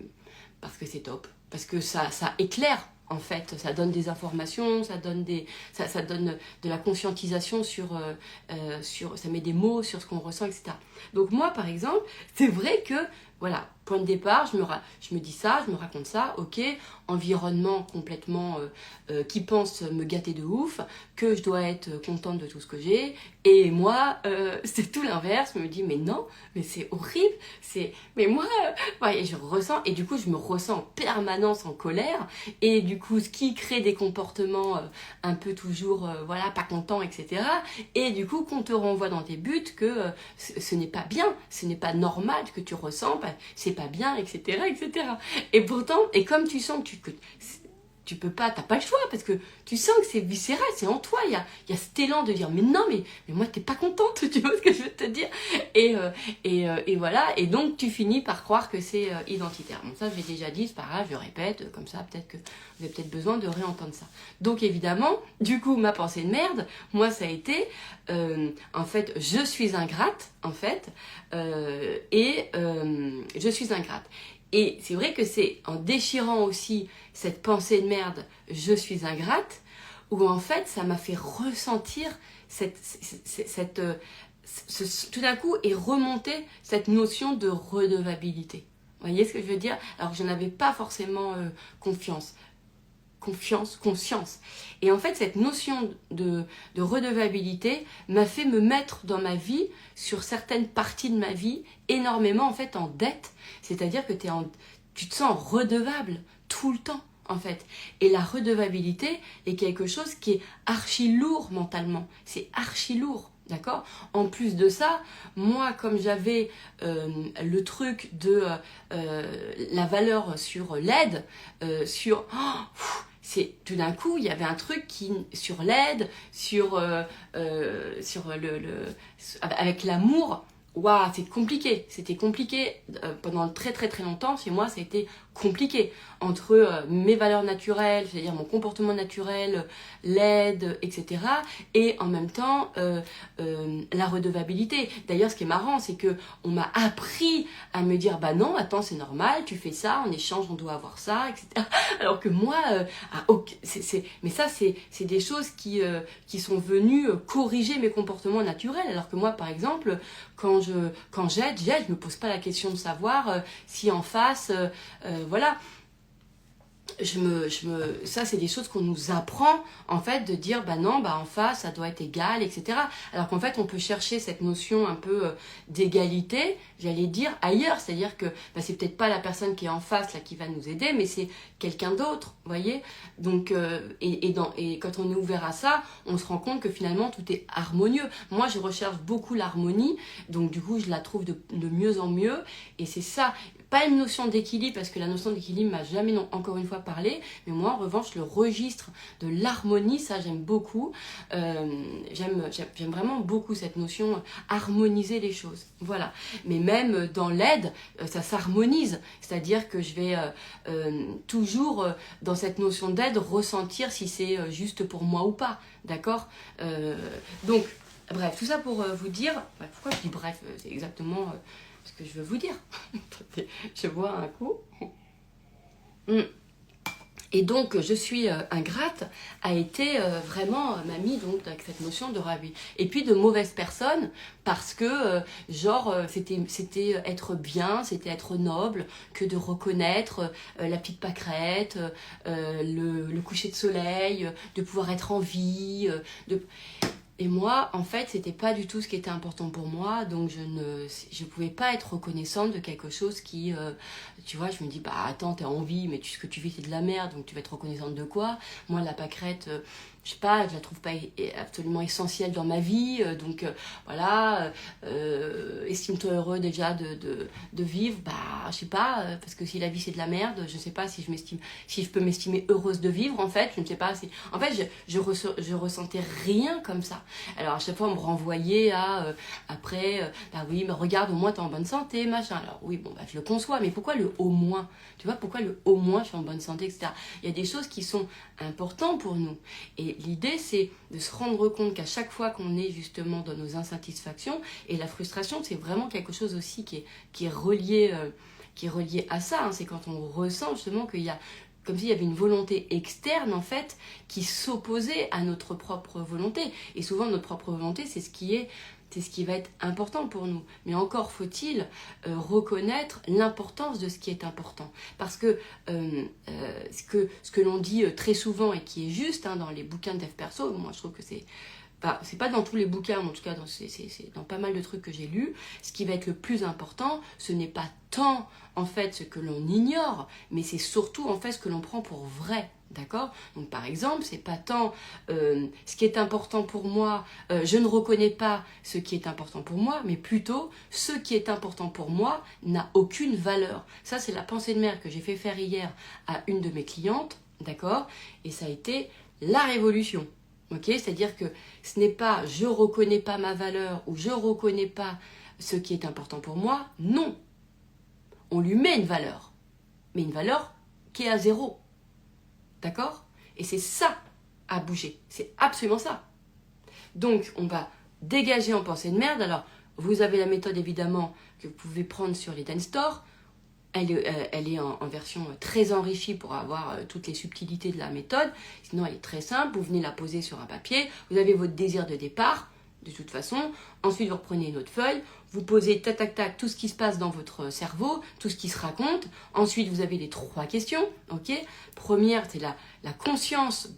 top, parce que ça éclaire. En fait, ça donne des informations, ça donne de la conscientisation sur, ça met des mots sur ce qu'on ressent, etc. Donc moi, par exemple, c'est vrai que, voilà, point de départ, je me dis ça, je me raconte ça, ok, environnement complètement qui pense me gâter de ouf, que je dois être contente de tout ce que j'ai, et moi, c'est tout l'inverse, je me dis, mais non, mais c'est horrible, mais moi, ouais, et je ressens, et du coup, je me ressens en permanence en colère, et du coup, ce qui crée des comportements un peu toujours, voilà, pas contents, etc. Et du coup, qu'on te renvoie dans tes buts que ce n'est pas bien, ce n'est pas normal que tu ressens, c'est pas bien, etc., etc. Et pourtant, et comme tu sens que tu peux pas, t'as pas le choix, parce que tu sens que c'est viscéral, c'est en toi, il y a cet élan de dire, mais non, mais moi, t'es pas contente, tu vois ce que je veux te dire, et voilà, et donc tu finis par croire que c'est identitaire. Bon, ça, je l'ai déjà dit, c'est pas grave, je le répète, comme ça, peut-être que vous avez peut-être besoin de réentendre ça. Donc, évidemment, du coup, ma pensée de merde, moi, ça a été, en fait, je suis ingrate, en fait, je suis ingrate. Et c'est vrai que c'est en déchirant aussi cette pensée de merde, je suis ingrate, où en fait ça m'a fait ressentir tout d'un coup est remontée cette notion de redevabilité. Vous voyez ce que je veux dire? Alors que je n'avais pas forcément conscience. Et en fait, cette notion de redevabilité m'a fait me mettre dans ma vie, sur certaines parties de ma vie, énormément en fait en dette. C'est-à-dire que tu te sens redevable tout le temps en fait. Et la redevabilité est quelque chose qui est archi lourd mentalement. C'est archi lourd. D'accord? En plus de ça, moi, comme j'avais le truc de la valeur sur l'aide, tout d'un coup, il y avait un truc sur l'aide, avec l'amour. Waouh, c'était compliqué pendant très très très longtemps. Chez moi, ça a été compliqué entre mes valeurs naturelles, c'est-à-dire mon comportement naturel, l'aide, etc. Et en même temps la redevabilité. D'ailleurs, ce qui est marrant, c'est que on m'a appris à me dire, bah non, attends, c'est normal, tu fais ça, en échange, on doit avoir ça, etc. Alors que moi, mais ça, c'est des choses qui sont venues corriger mes comportements naturels. Alors que moi, par exemple, quand j'aide, je me pose pas la question de savoir si en face, voilà. Ça c'est des choses qu'on nous apprend en fait, de dire bah non, bah en face ça doit être égal, etc. Alors qu'en fait on peut chercher cette notion un peu d'égalité, j'allais dire ailleurs, c'est-à-dire que bah, c'est peut-être pas la personne qui est en face là qui va nous aider, mais c'est quelqu'un d'autre, vous voyez. Donc et quand on est ouvert à ça, on se rend compte que finalement tout est harmonieux. Moi je recherche beaucoup l'harmonie, donc du coup je la trouve de mieux en mieux, et c'est ça. pas une notion d'équilibre, parce que la notion d'équilibre m'a jamais encore une fois parlé, mais moi en revanche le registre de l'harmonie, ça j'aime beaucoup. J'aime vraiment beaucoup cette notion, harmoniser les choses. Voilà. Mais même dans l'aide, ça s'harmonise. C'est-à-dire que je vais toujours, dans cette notion d'aide, ressentir si c'est juste pour moi ou pas. D'accord. Donc, bref, tout ça pour vous dire... pourquoi je dis bref? C'est exactement ce que je veux vous dire. Je bois un coup. Et donc, je suis ingrate, a été vraiment mamie, donc, avec cette notion de ravi. Et puis, de mauvaise personne, parce que, c'était être bien, c'était être noble, que de reconnaître la petite pâquerette, le coucher de soleil, de pouvoir être en vie, Et moi, en fait, c'était pas du tout ce qui était important pour moi, donc je pouvais pas être reconnaissante de quelque chose qui, tu vois, je me dis, bah attends, t'es en vie, mais ce que tu vis c'est de la merde, donc tu vas être reconnaissante de quoi? Moi, la pâquerette, je sais pas, je la trouve pas absolument essentielle dans ma vie, donc voilà, estime-toi heureux déjà de vivre, bah je sais pas, parce que si la vie c'est de la merde, je sais pas si je peux m'estimer heureuse de vivre, en fait, je ne sais pas si... En fait, je ressentais rien comme ça. Alors à chaque fois on me renvoyait à après bah oui mais regarde au moins t'es en bonne santé machin. Alors oui bon bah je le conçois, mais pourquoi le au moins, tu vois, pourquoi le au moins je suis en bonne santé, etc. Il y a des choses qui sont importantes pour nous, et l'idée c'est de se rendre compte qu'à chaque fois qu'on est justement dans nos insatisfactions, et la frustration c'est vraiment quelque chose aussi qui est relié à ça, hein. C'est quand on ressent justement qu'il y a comme s'il y avait une volonté externe, en fait, qui s'opposait à notre propre volonté. Et souvent, notre propre volonté, c'est ce qui va être important pour nous. Mais encore faut-il reconnaître l'importance de ce qui est important. Parce que ce que l'on dit très souvent et qui est juste, hein, dans les bouquins de dev perso, moi je trouve que c'est... Enfin, c'est pas dans tous les bouquins, mais en tout cas c'est dans pas mal de trucs que j'ai lus. Ce qui va être le plus important, ce n'est pas tant en fait ce que l'on ignore, mais c'est surtout en fait ce que l'on prend pour vrai. D'accord? Donc par exemple, c'est pas tant ce qui est important pour moi, je ne reconnais pas ce qui est important pour moi, mais plutôt ce qui est important pour moi n'a aucune valeur. Ça, c'est la pensée de mère que j'ai fait faire hier à une de mes clientes, d'accord? Et ça a été la révolution. Ok, c'est-à-dire que ce n'est pas je reconnais pas ma valeur ou je reconnais pas ce qui est important pour moi. Non, on lui met une valeur, mais une valeur qui est à zéro. D'accord? Et c'est ça à bouger, c'est absolument ça. Donc on va dégager en pensée de merde. Alors vous avez la méthode évidemment que vous pouvez prendre sur les Dance Store. Elle est en version très enrichie pour avoir toutes les subtilités de la méthode. Sinon, elle est très simple. Vous venez la poser sur un papier. Vous avez votre désir de départ, de toute façon. Ensuite, vous reprenez une autre feuille. Vous posez tac, tac, tac tout ce qui se passe dans votre cerveau, tout ce qui se raconte. Ensuite, vous avez les 3 questions. Ok. Première, c'est la conscience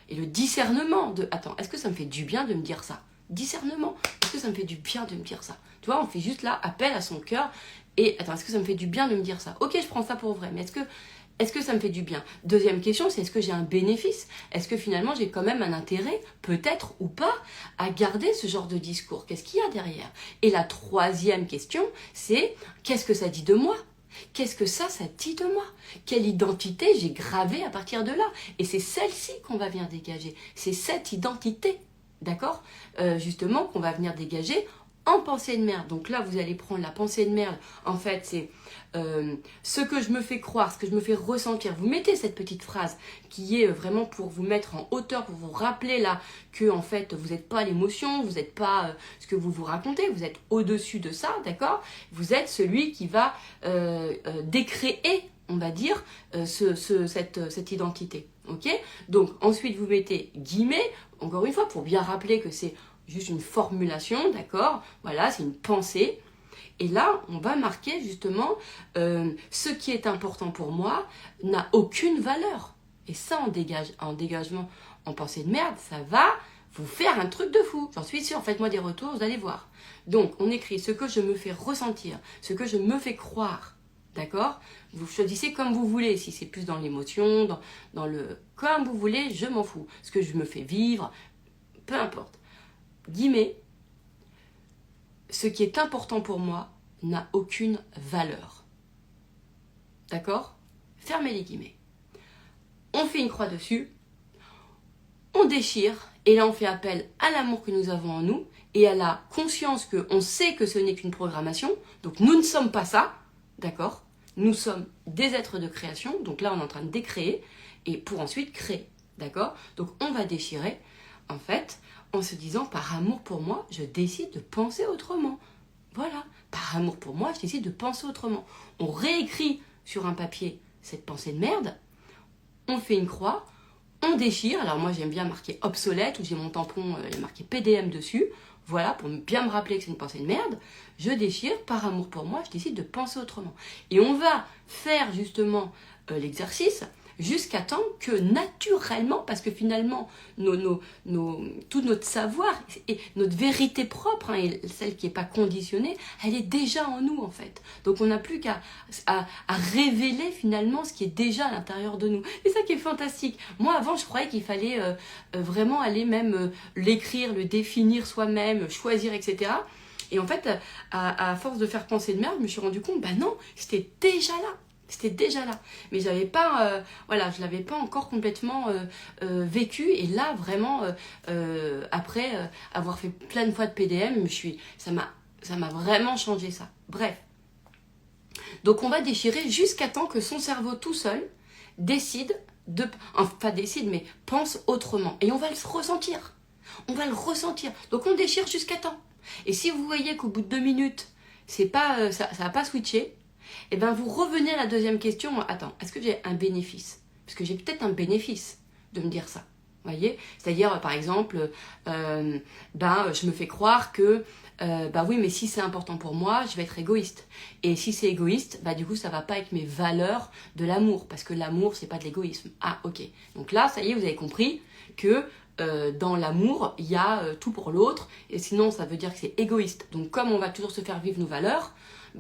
et le discernement de... Attends, est-ce que ça me fait du bien de me dire ça? Discernement. Est-ce que ça me fait du bien de me dire ça? Tu vois, on fait juste là appel à son cœur. Et attends, est-ce que ça me fait du bien de me dire ça? Ok, je prends ça pour vrai, mais est-ce que ça me fait du bien? Deuxième question, c'est est-ce que j'ai un bénéfice? Est-ce que finalement j'ai quand même un intérêt, peut-être ou pas, à garder ce genre de discours? Qu'est-ce qu'il y a derrière? Et la troisième question, c'est qu'est-ce que ça dit de moi? Qu'est-ce que ça dit de moi? Quelle identité j'ai gravée à partir de là? Et c'est celle-ci qu'on va venir dégager. C'est cette identité, d'accord? Justement, qu'on va venir dégager en pensée de merde. Donc là, vous allez prendre la pensée de merde. En fait, c'est ce que je me fais croire, ce que je me fais ressentir. Vous mettez cette petite phrase qui est vraiment pour vous mettre en hauteur, pour vous rappeler là que en fait, vous n'êtes pas l'émotion, vous n'êtes pas ce que vous vous racontez, vous êtes au-dessus de ça, d'accord? Vous êtes celui qui va décréer, on va dire, cette identité. Ok? Donc ensuite, vous mettez guillemets, encore une fois, pour bien rappeler que c'est juste une formulation, d'accord? Voilà, c'est une pensée. Et là, on va marquer justement ce qui est important pour moi n'a aucune valeur. Et ça, en dégagement, en pensée de merde, ça va vous faire un truc de fou. J'en suis sûre, faites-moi des retours, vous allez voir. Donc, on écrit ce que je me fais ressentir, ce que je me fais croire. D'accord? Vous choisissez comme vous voulez, si c'est plus dans l'émotion, dans le... Comme vous voulez, je m'en fous. Ce que je me fais vivre, peu importe. Guillemets, ce qui est important pour moi n'a aucune valeur. d'accord? Fermez les guillemets. On fait une croix dessus, on déchire, et là on fait appel à l'amour que nous avons en nous, et à la conscience qu'on sait que ce n'est qu'une programmation, donc nous ne sommes pas ça, d'accord? Nous sommes des êtres de création, donc là on est en train de décréer, et pour ensuite créer, d'accord? Donc on va déchirer, en fait, en se disant par amour pour moi, je décide de penser autrement. Voilà, par amour pour moi, je décide de penser autrement. On réécrit sur un papier cette pensée de merde, on fait une croix, on déchire. Alors moi j'aime bien marquer obsolète, où j'ai mon tampon, il y a marqué PDM dessus. Voilà, pour bien me rappeler que c'est une pensée de merde. Je déchire, par amour pour moi, je décide de penser autrement. Et on va faire justement l'exercice jusqu'à temps que naturellement, parce que finalement, tout notre savoir et notre vérité propre, hein, et celle qui n'est pas conditionnée, elle est déjà en nous en fait. Donc on n'a plus qu'à révéler finalement ce qui est déjà à l'intérieur de nous. Et ça qui est fantastique. Moi avant, je croyais qu'il fallait vraiment aller même l'écrire, le définir soi-même, choisir, etc. Et en fait, à force de faire penser de merde, je me suis rendu compte, bah non, c'était déjà là. C'était déjà là. Mais j'avais pas, voilà, je l'avais pas encore complètement vécu. Et là, vraiment, après avoir fait plein de fois de PDM, ça m'a vraiment changé ça. Bref. Donc on va déchirer jusqu'à temps que son cerveau tout seul décide mais pense autrement. Et on va le ressentir. On va le ressentir. Donc on déchire jusqu'à temps. Et si vous voyez qu'au bout de 2 minutes, c'est pas, ça n'a pas switché, et bien vous revenez à la deuxième question. Attends, est-ce que j'ai un bénéfice? Parce que j'ai peut-être un bénéfice de me dire ça. Vous voyez? C'est-à-dire, par exemple, je me fais croire que, oui, mais si c'est important pour moi, je vais être égoïste. Et si c'est égoïste, du coup, ça va pas avec mes valeurs de l'amour. Parce que l'amour, c'est pas de l'égoïsme. Ah, ok. Donc là, ça y est, vous avez compris que dans l'amour, il y a tout pour l'autre. Et sinon, ça veut dire que c'est égoïste. Donc, comme on va toujours se faire vivre nos valeurs,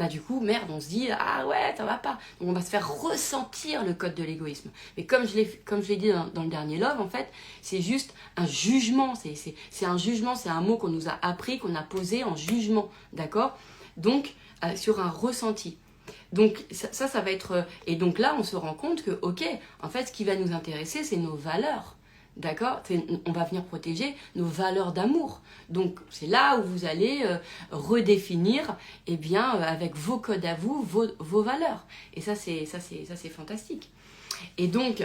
du coup, merde, on se dit, ah ouais, ça va pas. Donc on va se faire ressentir le code de l'égoïsme. Mais comme je l'ai dit dans le dernier Love, en fait, c'est juste un jugement. C'est un jugement, c'est un mot qu'on nous a appris, qu'on a posé en jugement, d'accord? Donc, sur un ressenti. Donc ça va être... Et donc là, on se rend compte que, ok, en fait, ce qui va nous intéresser, c'est nos valeurs. D'accord? On va venir protéger nos valeurs d'amour. Donc, c'est là où vous allez redéfinir, avec vos codes à vous, vos valeurs. Et ça, c'est fantastique. Et donc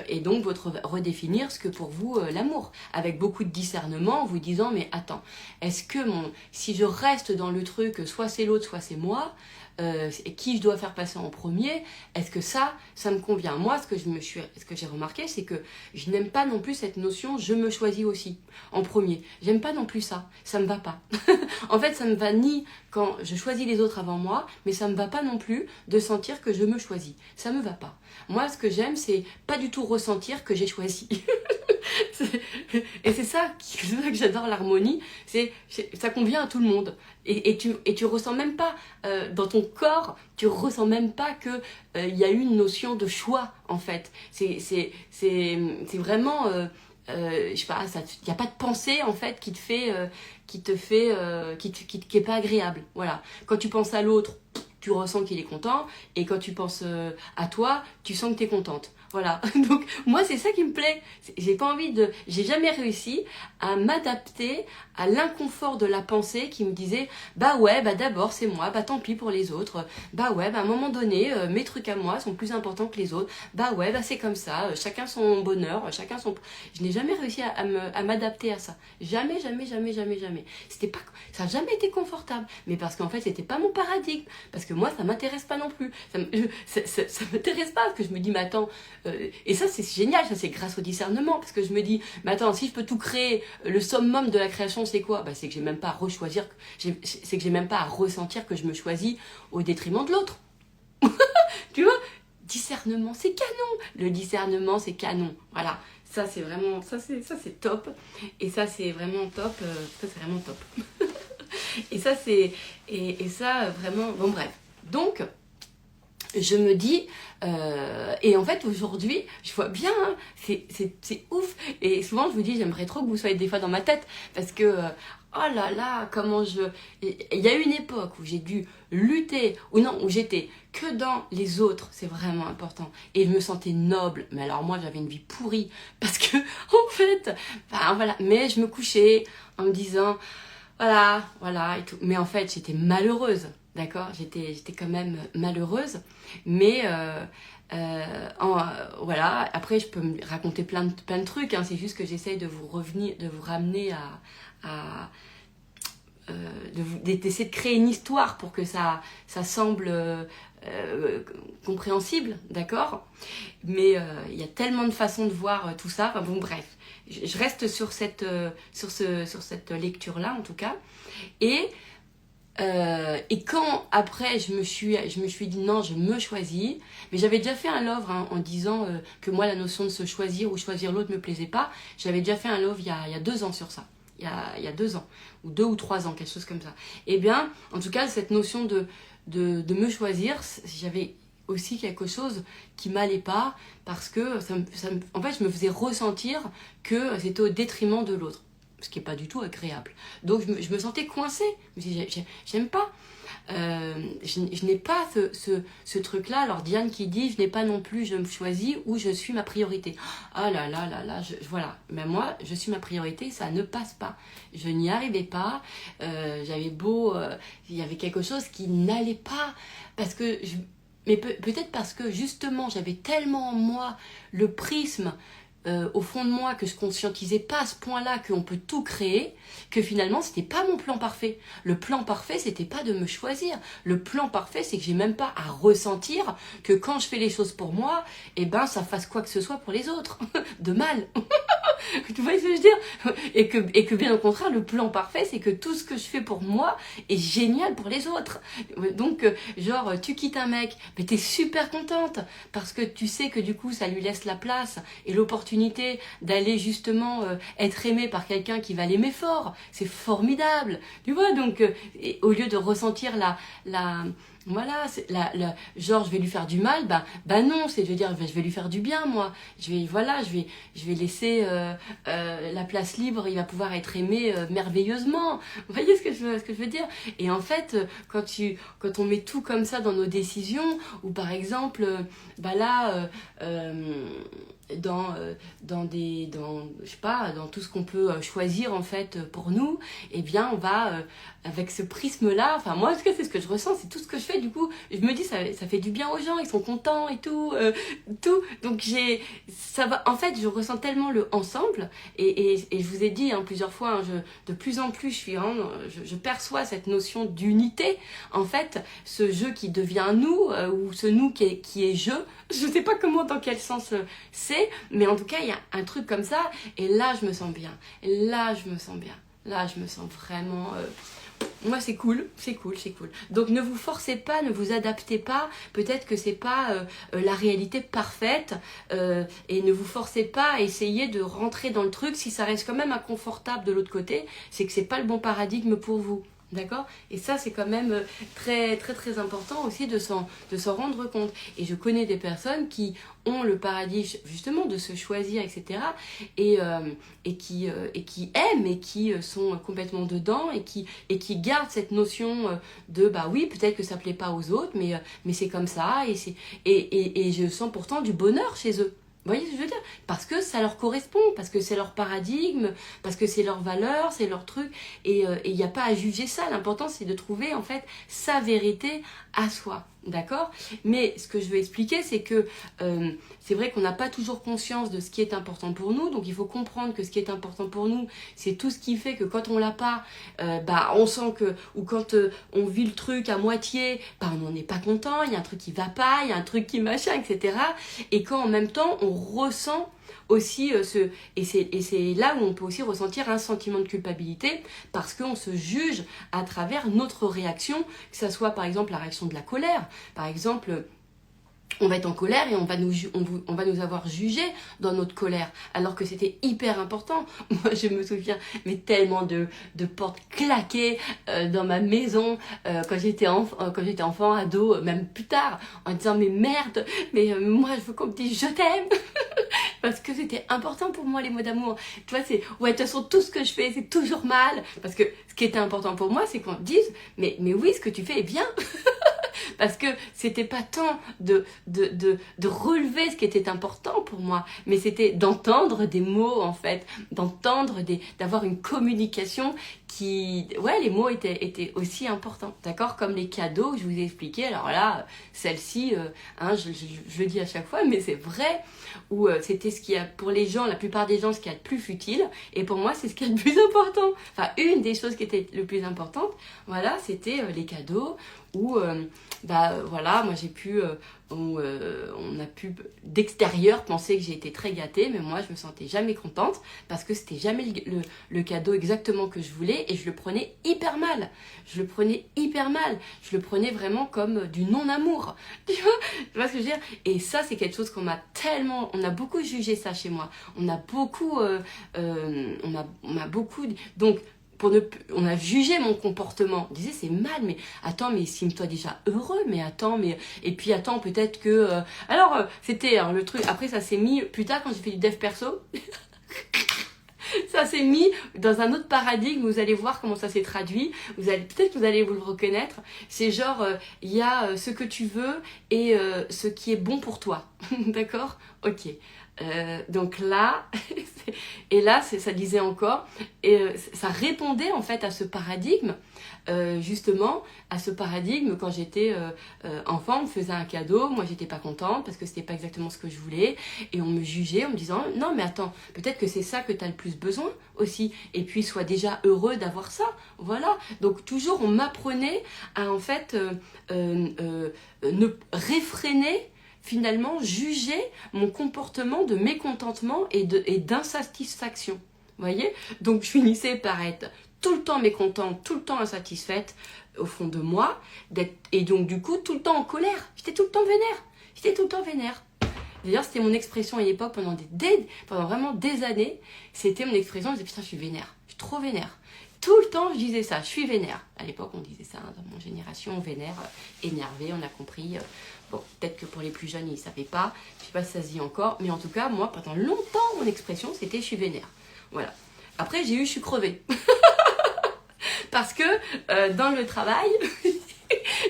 redéfinir ce que pour vous l'amour, avec beaucoup de discernement, en vous disant, mais attends, est-ce que si je reste dans le truc, soit c'est l'autre, soit c'est moi, qui je dois faire passer en premier, est-ce que ça me convient? Moi, ce que j'ai remarqué, c'est que je n'aime pas non plus cette notion, je me choisis aussi, en premier. J'aime pas non plus ça me va pas. En fait, ça me va ni quand je choisis les autres avant moi, mais ça me va pas non plus de sentir que je me choisis. Ça me va pas. Moi, ce que j'aime, c'est pas du tout ressentir que j'ai choisi. Et c'est ça que j'adore l'harmonie, ça convient à tout le monde. Et tu ressens même pas, dans ton corps, tu ressens même pas que y a eu une notion de choix, en fait. C'est vraiment... je sais pas, il n'y a pas de pensée en fait qui est pas agréable. Voilà. Quand tu penses à l'autre, tu ressens qu'il est content, et quand tu penses à toi, tu sens que tu es contente. Voilà. Donc moi c'est ça qui me plaît. J'ai jamais réussi à m'adapter à l'inconfort de la pensée qui me disait d'abord c'est moi, tant pis pour les autres. À un moment donné, mes trucs à moi sont plus importants que les autres. C'est comme ça, chacun son bonheur, chacun son... Je n'ai jamais réussi à m'adapter à ça. Jamais. Ça n'a jamais été confortable. Mais parce qu'en fait, c'était pas mon paradigme. Parce que moi, ça m'intéresse pas non plus. Ça m'intéresse pas, parce que je me dis, mais attends, et ça c'est génial, ça c'est grâce au discernement, parce que je me dis, mais attends, si je peux tout créer, le summum de la création c'est quoi? C'est que j'ai même pas à rechoisir, c'est que j'ai même pas à ressentir que je me choisis au détriment de l'autre. Tu vois, discernement c'est canon, le discernement c'est canon, voilà. Ça c'est vraiment, ça c'est top, et ça c'est vraiment top, et ça c'est, et ça vraiment, bon bref, donc je me dis, et en fait aujourd'hui, je vois bien, hein, c'est ouf. Et souvent je vous dis, j'aimerais trop que vous soyez des fois dans ma tête, parce que, oh là là, comment je... Il y a eu une époque où j'ai dû lutter, ou non, où j'étais que dans les autres, c'est vraiment important. Et je me sentais noble, mais alors moi j'avais une vie pourrie, parce que, en fait, enfin, voilà, mais je me couchais en me disant, voilà, et tout. Mais en fait, j'étais malheureuse. D'accord, j'étais quand même malheureuse, mais voilà. Après, je peux me raconter plein de trucs. Hein. C'est juste que j'essaye de vous ramener à d'essayer de créer une histoire pour que ça semble compréhensible, d'accord. Mais il y a tellement de façons de voir tout ça. Enfin bon, bref, je reste sur cette lecture-là en tout cas, et quand après je me suis dit non, je me choisis, mais j'avais déjà fait un love hein, en disant que moi la notion de se choisir ou choisir l'autre me plaisait pas. J'avais déjà fait un love il y a 2 ans sur ça, il y a 2 ans ou 2 ou 3 ans, quelque chose comme ça. Et bien en tout cas cette notion de me choisir, j'avais aussi quelque chose qui m'allait pas, parce que en fait je me faisais ressentir que c'était au détriment de l'autre, ce qui n'est pas du tout agréable. Donc je me sentais coincée. Je me disais, j'aime pas. Je n'ai pas ce truc-là. Alors Diane qui dit, je n'ai pas non plus, je me choisis ou je suis ma priorité. Ah là là là là, voilà. Mais moi, je suis ma priorité, ça ne passe pas. Je n'y arrivais pas. J'avais beau... il y avait quelque chose qui n'allait pas. Parce que... mais peut-être parce que justement, j'avais tellement en moi le prisme au fond de moi, que je conscientisais pas à ce point-là qu'on peut tout créer, que finalement c'était pas mon plan parfait. Le plan parfait, c'était pas de me choisir. Le plan parfait, c'est que j'ai même pas à ressentir que quand je fais les choses pour moi, eh ben ça fasse quoi que ce soit pour les autres de mal. Tu vois ce que je veux dire? Et que bien au contraire, le plan parfait, c'est que tout ce que je fais pour moi est génial pour les autres. Donc, genre, tu quittes un mec, mais t'es super contente, parce que tu sais que du coup, ça lui laisse la place et l'opportunité d'aller justement être aimé par quelqu'un qui va l'aimer fort. C'est formidable. Tu vois, donc, au lieu de ressentir voilà, genre je vais lui faire du mal, bah non, c'est de dire je vais lui faire du bien moi. Je vais laisser la place libre, il va pouvoir être aimé merveilleusement. Vous voyez ce que je veux dire? Et en fait, quand on met tout comme ça dans nos décisions, ou par exemple, dans je sais pas, dans tout ce qu'on peut choisir en fait pour nous, eh bien on va avec ce prisme là, enfin moi en tout cas c'est ce que je ressens, c'est tout ce que je fais, du coup je me dis ça fait du bien aux gens, ils sont contents et tout, donc ça va, en fait je ressens tellement le ensemble, et je vous ai dit hein, plusieurs fois, hein, de plus en plus je perçois cette notion d'unité, en fait ce jeu qui devient nous, ou ce nous qui est je sais pas comment, dans quel sens c'est, mais en tout cas il y a un truc comme ça, et là je me sens bien, là je me sens vraiment moi c'est cool. Donc ne vous forcez pas, ne vous adaptez pas, peut-être que c'est pas la réalité parfaite, et ne vous forcez pas à essayer de rentrer dans le truc. Si ça reste quand même inconfortable de l'autre côté, c'est que c'est pas le bon paradigme pour vous. D'accord? Et ça, c'est quand même très, très, très important aussi de s'en rendre compte. Et je connais des personnes qui ont le paradigme, justement, de se choisir, etc. Et qui aiment, et qui sont complètement dedans, et qui gardent cette notion de, bah oui, peut-être que ça plaît pas aux autres, mais c'est comme ça, et je sens pourtant du bonheur chez eux. Vous voyez ce que je veux dire? Parce que ça leur correspond, parce que c'est leur paradigme, parce que c'est leur valeur, c'est leur truc. Et il n'y a pas à juger ça. L'important, c'est de trouver, en fait, sa vérité à soi. D'accord? Mais ce que je veux expliquer, c'est que c'est vrai qu'on n'a pas toujours conscience de ce qui est important pour nous. Donc, il faut comprendre que ce qui est important pour nous, c'est tout ce qui fait que quand on l'a pas, on sent que... Ou quand on vit le truc à moitié, on n'en est pas content, il y a un truc qui va pas, il y a un truc qui machin, etc. Et quand en même temps, on ressent aussi et c'est là où on peut aussi ressentir un sentiment de culpabilité, parce qu'on se juge à travers notre réaction, que ça soit par exemple la réaction de la colère, par exemple on va être en colère et on va nous avoir jugés dans notre colère, alors que c'était hyper important. Moi, je me souviens, mais tellement de portes claquées dans ma maison quand j'étais enfant, ado, même plus tard, en disant mais merde, mais moi je veux qu'on me dise je t'aime. Parce que c'était important pour moi les mots d'amour. Tu vois, c'est ouais, de toute façon tout ce que je fais c'est toujours mal. Parce que ce qui était important pour moi c'est qu'on me dise mais oui, ce que tu fais est bien. Parce que c'était pas tant de relever ce qui était important pour moi, mais c'était d'entendre des mots en fait, d'avoir une communication qui, ouais, les mots étaient aussi importants, d'accord, comme les cadeaux que je vous ai expliqué. Alors là, celle-ci, je le dis à chaque fois, mais c'est vrai, où c'était ce qui a, pour les gens, la plupart des gens, ce qui est le plus futile, et pour moi, c'est ce qui est le plus important. Enfin, une des choses qui était le plus importante, voilà, c'était les cadeaux, où voilà, moi j'ai pu, on a pu d'extérieur penser que j'ai été très gâtée, mais moi je me sentais jamais contente parce que c'était jamais le cadeau exactement que je voulais et je le prenais hyper mal. Je le prenais vraiment comme du non-amour. Tu vois ce que je veux dire? Et ça, c'est quelque chose on a beaucoup jugé ça chez moi. On a beaucoup, donc, on a jugé mon comportement. On disait c'est mal, mais attends, mais estime-toi déjà heureux, mais attends, mais et puis attends, peut-être que c'était le truc. Après ça s'est mis plus tard quand j'ai fait du dev perso. Ça s'est mis dans un autre paradigme. Vous allez voir comment ça s'est traduit. Peut-être que vous allez vous le reconnaître. C'est genre il y a ce que tu veux et ce qui est bon pour toi. D'accord? Ok. Donc là, et là, ça disait encore, et ça répondait en fait à ce paradigme, justement, à ce paradigme quand j'étais enfant, on me faisait un cadeau, moi j'étais pas contente parce que c'était pas exactement ce que je voulais, et on me jugeait en me disant, non mais attends, peut-être que c'est ça que tu as le plus besoin aussi, et puis sois déjà heureux d'avoir ça, voilà. Donc toujours on m'apprenait à en fait ne réfréner, finalement juger mon comportement de mécontentement et d'insatisfaction. Vous voyez? Donc je finissais par être tout le temps mécontente, tout le temps insatisfaite au fond de moi, et donc du coup tout le temps en colère. J'étais tout le temps vénère. D'ailleurs, c'était mon expression à l'époque pendant vraiment des années. C'était mon expression, je disais putain, je suis vénère, je suis trop vénère. Tout le temps, je disais ça, je suis vénère. À l'époque, on disait ça dans mon génération, vénère, énervé, on a compris. Bon, peut-être que pour les plus jeunes, ils ne savaient pas. Je ne sais pas si ça se dit encore. Mais en tout cas, moi, pendant longtemps, mon expression, c'était je suis vénère. Voilà. Après, j'ai eu je suis crevée. Parce que dans le travail,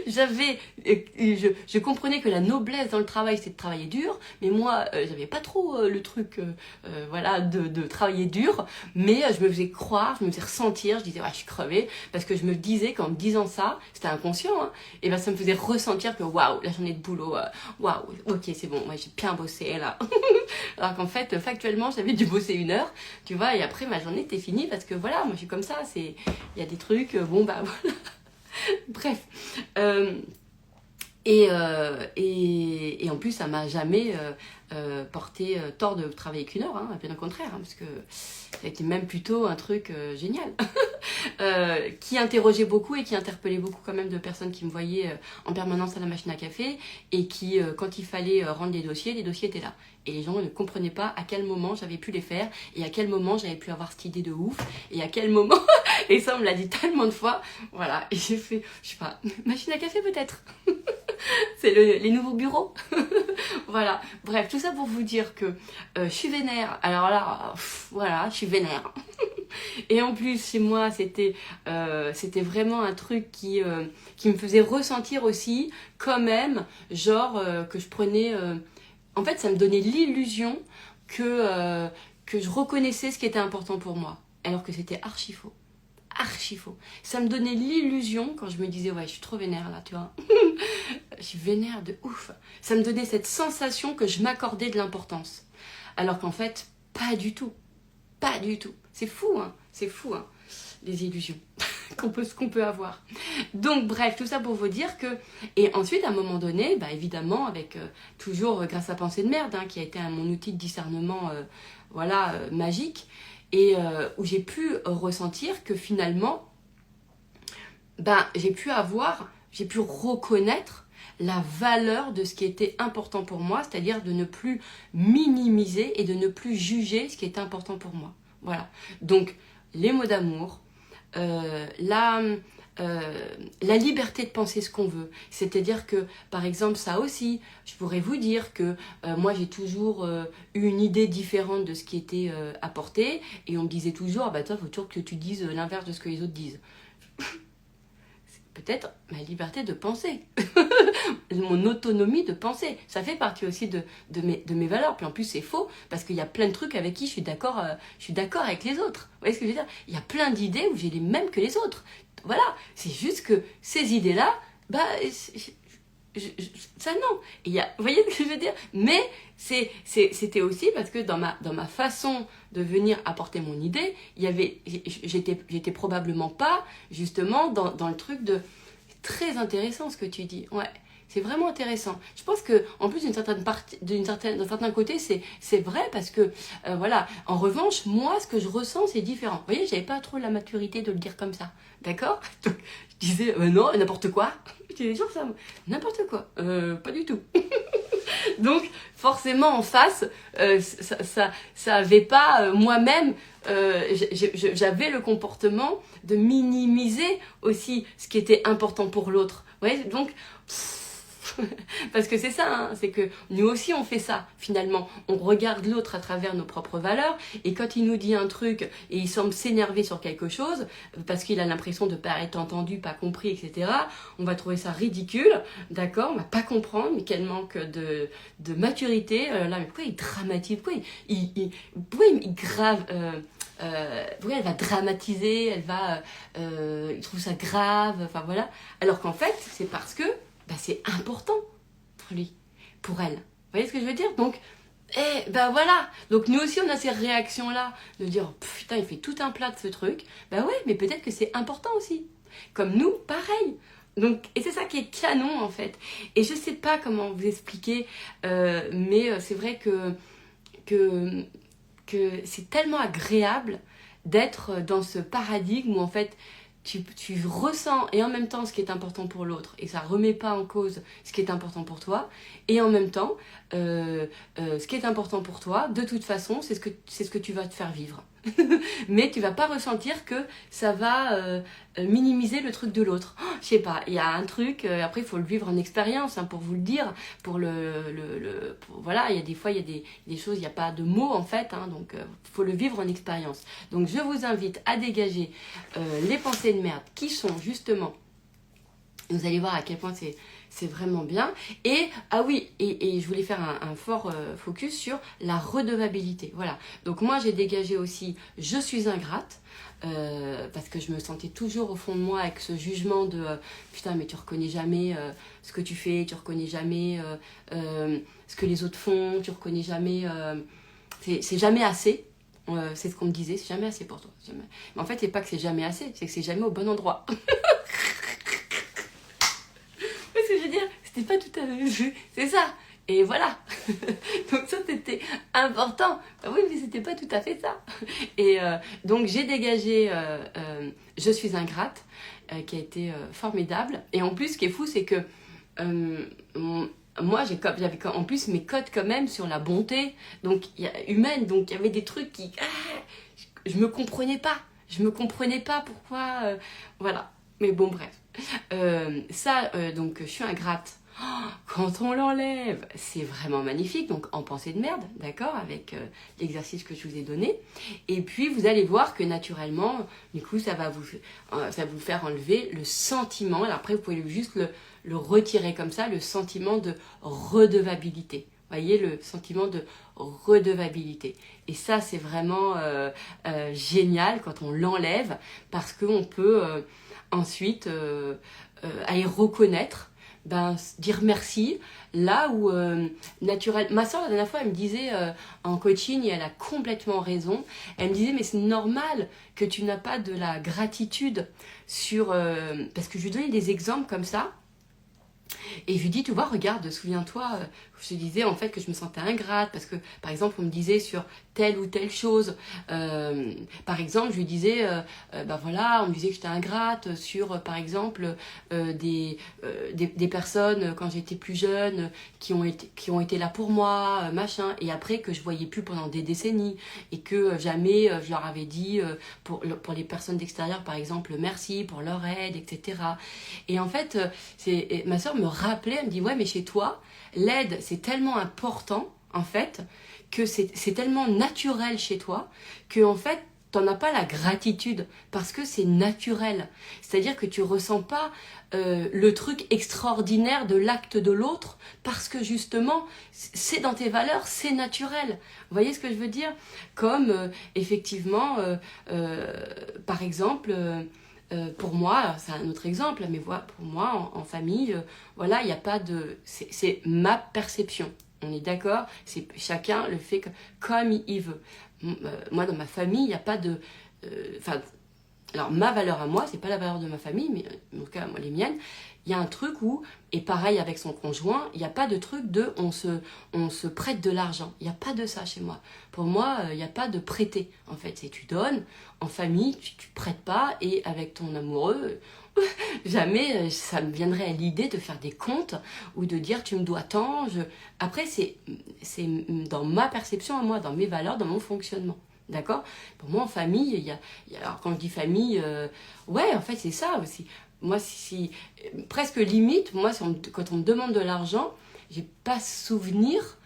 je comprenais que la noblesse dans le travail, c'est de travailler dur, mais moi, j'avais pas trop le truc, voilà, de travailler dur, mais je me faisais croire, je me faisais ressentir, je disais, ouais, je suis crevée, parce que je me disais qu'en me disant ça, c'était inconscient, hein, et ben ça me faisait ressentir que, waouh, la journée de boulot, waouh, ok, c'est bon, ouais, j'ai bien bossé, là. Alors qu'en fait, factuellement, j'avais dû bosser 1 heure, tu vois, et après, ma journée était finie, parce que voilà, moi, je suis comme ça, il y a des trucs, bon, bah, voilà. Bref, et en plus, ça m'a jamais porté tort de travailler qu'1 heure, hein, bien au contraire, hein, parce que ça a été même plutôt un truc génial, qui interrogeait beaucoup et qui interpellait beaucoup quand même de personnes qui me voyaient en permanence à la machine à café et qui, quand il fallait rendre les dossiers étaient là. Et les gens ne comprenaient pas à quel moment j'avais pu les faire et à quel moment j'avais pu avoir cette idée de ouf et à quel moment, et ça on me l'a dit tellement de fois, voilà, et j'ai fait, je sais pas, machine à café peut-être. C'est les nouveaux bureaux. Voilà, bref, tout ça pour vous dire que je suis vénère. Alors là, voilà, je suis vénère. Et en plus, chez moi, c'était vraiment un truc qui me faisait ressentir aussi, quand même, genre que je prenais... en fait, ça me donnait l'illusion que je reconnaissais ce qui était important pour moi, alors que c'était archi faux. Archi faux. Ça me donnait l'illusion, quand je me disais, ouais, je suis trop vénère là, tu vois. Je suis vénère de ouf. Ça me donnait cette sensation que je m'accordais de l'importance. Alors qu'en fait, pas du tout. Pas du tout. C'est fou, hein. C'est fou, hein. Les illusions qu'on peut avoir. Donc, bref, tout ça pour vous dire que... Et ensuite, à un moment donné, bah, évidemment, avec toujours grâce à Pensée de Merde, hein, qui a été mon outil de discernement magique, et où j'ai pu ressentir que finalement, j'ai pu reconnaître la valeur de ce qui était important pour moi, c'est-à-dire de ne plus minimiser et de ne plus juger ce qui était important pour moi. Voilà. Donc, les mots d'amour, euh, la, la liberté de penser ce qu'on veut. C'est-à-dire que, par exemple, ça aussi, je pourrais vous dire que moi, j'ai toujours eu une idée différente de ce qui était apporté, et on me disait toujours, ah bah toi, il faut toujours que tu dises l'inverse de ce que les autres disent. Peut-être ma liberté de penser, mon autonomie de penser. Ça fait partie aussi de mes valeurs. Puis en plus, c'est faux, parce qu'il y a plein de trucs avec qui je suis d'accord avec les autres. Vous voyez ce que je veux dire? Il y a plein d'idées où j'ai les mêmes que les autres. Voilà, c'est juste que ces idées-là, bah, ça non. Vous voyez ce que je veux dire? Mais c'était aussi parce que dans ma façon de venir apporter mon idée, j'étais probablement pas justement dans le truc de très intéressant ce que tu dis. Ouais, c'est vraiment intéressant. Je pense que en plus d'un certain côté, c'est vrai parce que voilà. En revanche, moi, ce que je ressens, c'est différent. Vous voyez, j'avais pas trop la maturité de le dire comme ça. D'accord? Donc, je disais non, n'importe quoi. Je disais toujours ça, n'importe quoi. Pas du tout. Donc, forcément, en face, ça avait pas moi-même. J'avais le comportement de minimiser aussi ce qui était important pour l'autre. Vous voyez, donc. Parce que c'est ça, hein, c'est que nous aussi on fait ça finalement. On regarde l'autre à travers nos propres valeurs, et quand il nous dit un truc et il semble s'énerver sur quelque chose parce qu'il a l'impression de ne pas être entendu, pas compris, etc., on va trouver ça ridicule, d'accord? On va pas comprendre, mais quel manque de maturité. Là, mais pourquoi il dramatise? Pourquoi il grave pourquoi elle va dramatiser, il trouve ça grave, enfin voilà. Alors qu'en fait, c'est parce que c'est important pour lui, pour elle. Vous voyez ce que je veux dire? Donc, voilà. Donc nous aussi, on a ces réactions-là, de dire, putain, il fait tout un plat de ce truc. Ouais, mais peut-être que c'est important aussi. Comme nous, pareil. Donc, et c'est ça qui est canon, en fait. Et je sais pas comment vous expliquer, mais c'est vrai que c'est tellement agréable d'être dans ce paradigme où, en fait, tu ressens et en même temps ce qui est important pour l'autre, et ça remet pas en cause ce qui est important pour toi, et en même temps ce qui est important pour toi, de toute façon, c'est ce que tu vas te faire vivre. Mais tu vas pas ressentir que ça va minimiser le truc de l'autre. Oh, je sais pas, il y a un truc, après il faut le vivre en expérience, hein, pour vous le dire, voilà, il y a des fois, il y a des choses, il n'y a pas de mots en fait, hein, donc faut le vivre en expérience. Donc je vous invite à dégager les pensées de merde qui sont justement, vous allez voir à quel point c'est vraiment bien. Et, ah oui, et je voulais faire un fort focus sur la redevabilité. Voilà. Donc moi, j'ai dégagé aussi « je suis ingrate », parce que je me sentais toujours au fond de moi avec ce jugement de putain, mais tu reconnais jamais ce que tu fais, tu reconnais jamais ce que les autres font, tu reconnais jamais... c'est jamais assez. C'est ce qu'on me disait, c'est jamais assez pour toi. Jamais. Mais en fait, c'est pas que c'est jamais assez, c'est que c'est jamais au bon endroit. Ce que je veux dire, c'était pas tout à fait... C'est ça. Et voilà. Donc ça, c'était important. Oui, mais c'était pas tout à fait ça. Et donc, j'ai dégagé Je suis ingrate, qui a été formidable. Et en plus, ce qui est fou, c'est que moi, j'avais en plus mes codes quand même sur la bonté, donc humaine. Donc, il y avait des trucs qui... je me comprenais pas. Je me comprenais pas pourquoi... voilà. Mais bon, bref. Donc je suis ingrate. Oh, quand on l'enlève, c'est vraiment magnifique. Donc en pensée de merde, d'accord, avec l'exercice que je vous ai donné. Et puis vous allez voir que naturellement, du coup, ça va vous faire enlever le sentiment. Alors après, vous pouvez juste le retirer comme ça, le sentiment de redevabilité. Vous voyez, le sentiment de redevabilité. Et ça, c'est vraiment génial quand on l'enlève, parce qu'on peut... ensuite à y reconnaître, dire merci, là où naturellement, ma soeur la dernière fois elle me disait en coaching, et elle a complètement raison, elle me disait mais c'est normal que tu n'as pas de la gratitude sur, parce que je lui donnais des exemples comme ça. Et je lui dis, tu vois, regarde, souviens-toi, je te disais en fait que je me sentais ingrate parce que, par exemple, on me disait sur telle ou telle chose. Par exemple, je lui disais, bah voilà, on me disait que j'étais ingrate sur, par exemple, des personnes, quand j'étais plus jeune, qui ont été là pour moi, machin, et après que je voyais plus pendant des décennies, et que jamais je leur avais dit, pour les personnes d'extérieur, par exemple, merci pour leur aide, etc. Et en fait, ma soeur me rappelait, elle me dit, ouais, mais chez toi, l'aide, c'est tellement important, en fait, que c'est tellement naturel chez toi, que en fait, t'en as pas la gratitude, parce que c'est naturel. C'est-à-dire que tu ressens pas le truc extraordinaire de l'acte de l'autre, parce que justement, c'est dans tes valeurs, c'est naturel. Vous voyez ce que je veux dire? Comme, effectivement, par exemple... pour moi, c'est un autre exemple, mais voilà, pour moi, en famille, voilà, il n'y a pas de... C'est ma perception. On est d'accord? C'est chacun le fait comme il veut. Moi, dans ma famille, il n'y a pas de... Enfin, alors, ma valeur à moi, c'est pas la valeur de ma famille, mais en tout cas, moi, les miennes, il y a un truc où, et pareil avec son conjoint, il n'y a pas de truc de on se prête de l'argent. Il n'y a pas de ça chez moi. Pour moi, il n'y a pas de prêter. En fait, c'est tu donnes, en famille, tu prêtes pas, et avec ton amoureux, jamais ça me viendrait à l'idée de faire des comptes ou de dire tu me dois tant. Après, c'est dans ma perception à moi, dans mes valeurs, dans mon fonctionnement. D'accord? Pour moi, en famille, alors quand je dis famille, ouais, en fait, c'est ça aussi. Moi, presque limite, moi, quand on me demande de l'argent, j'ai pas souvenir,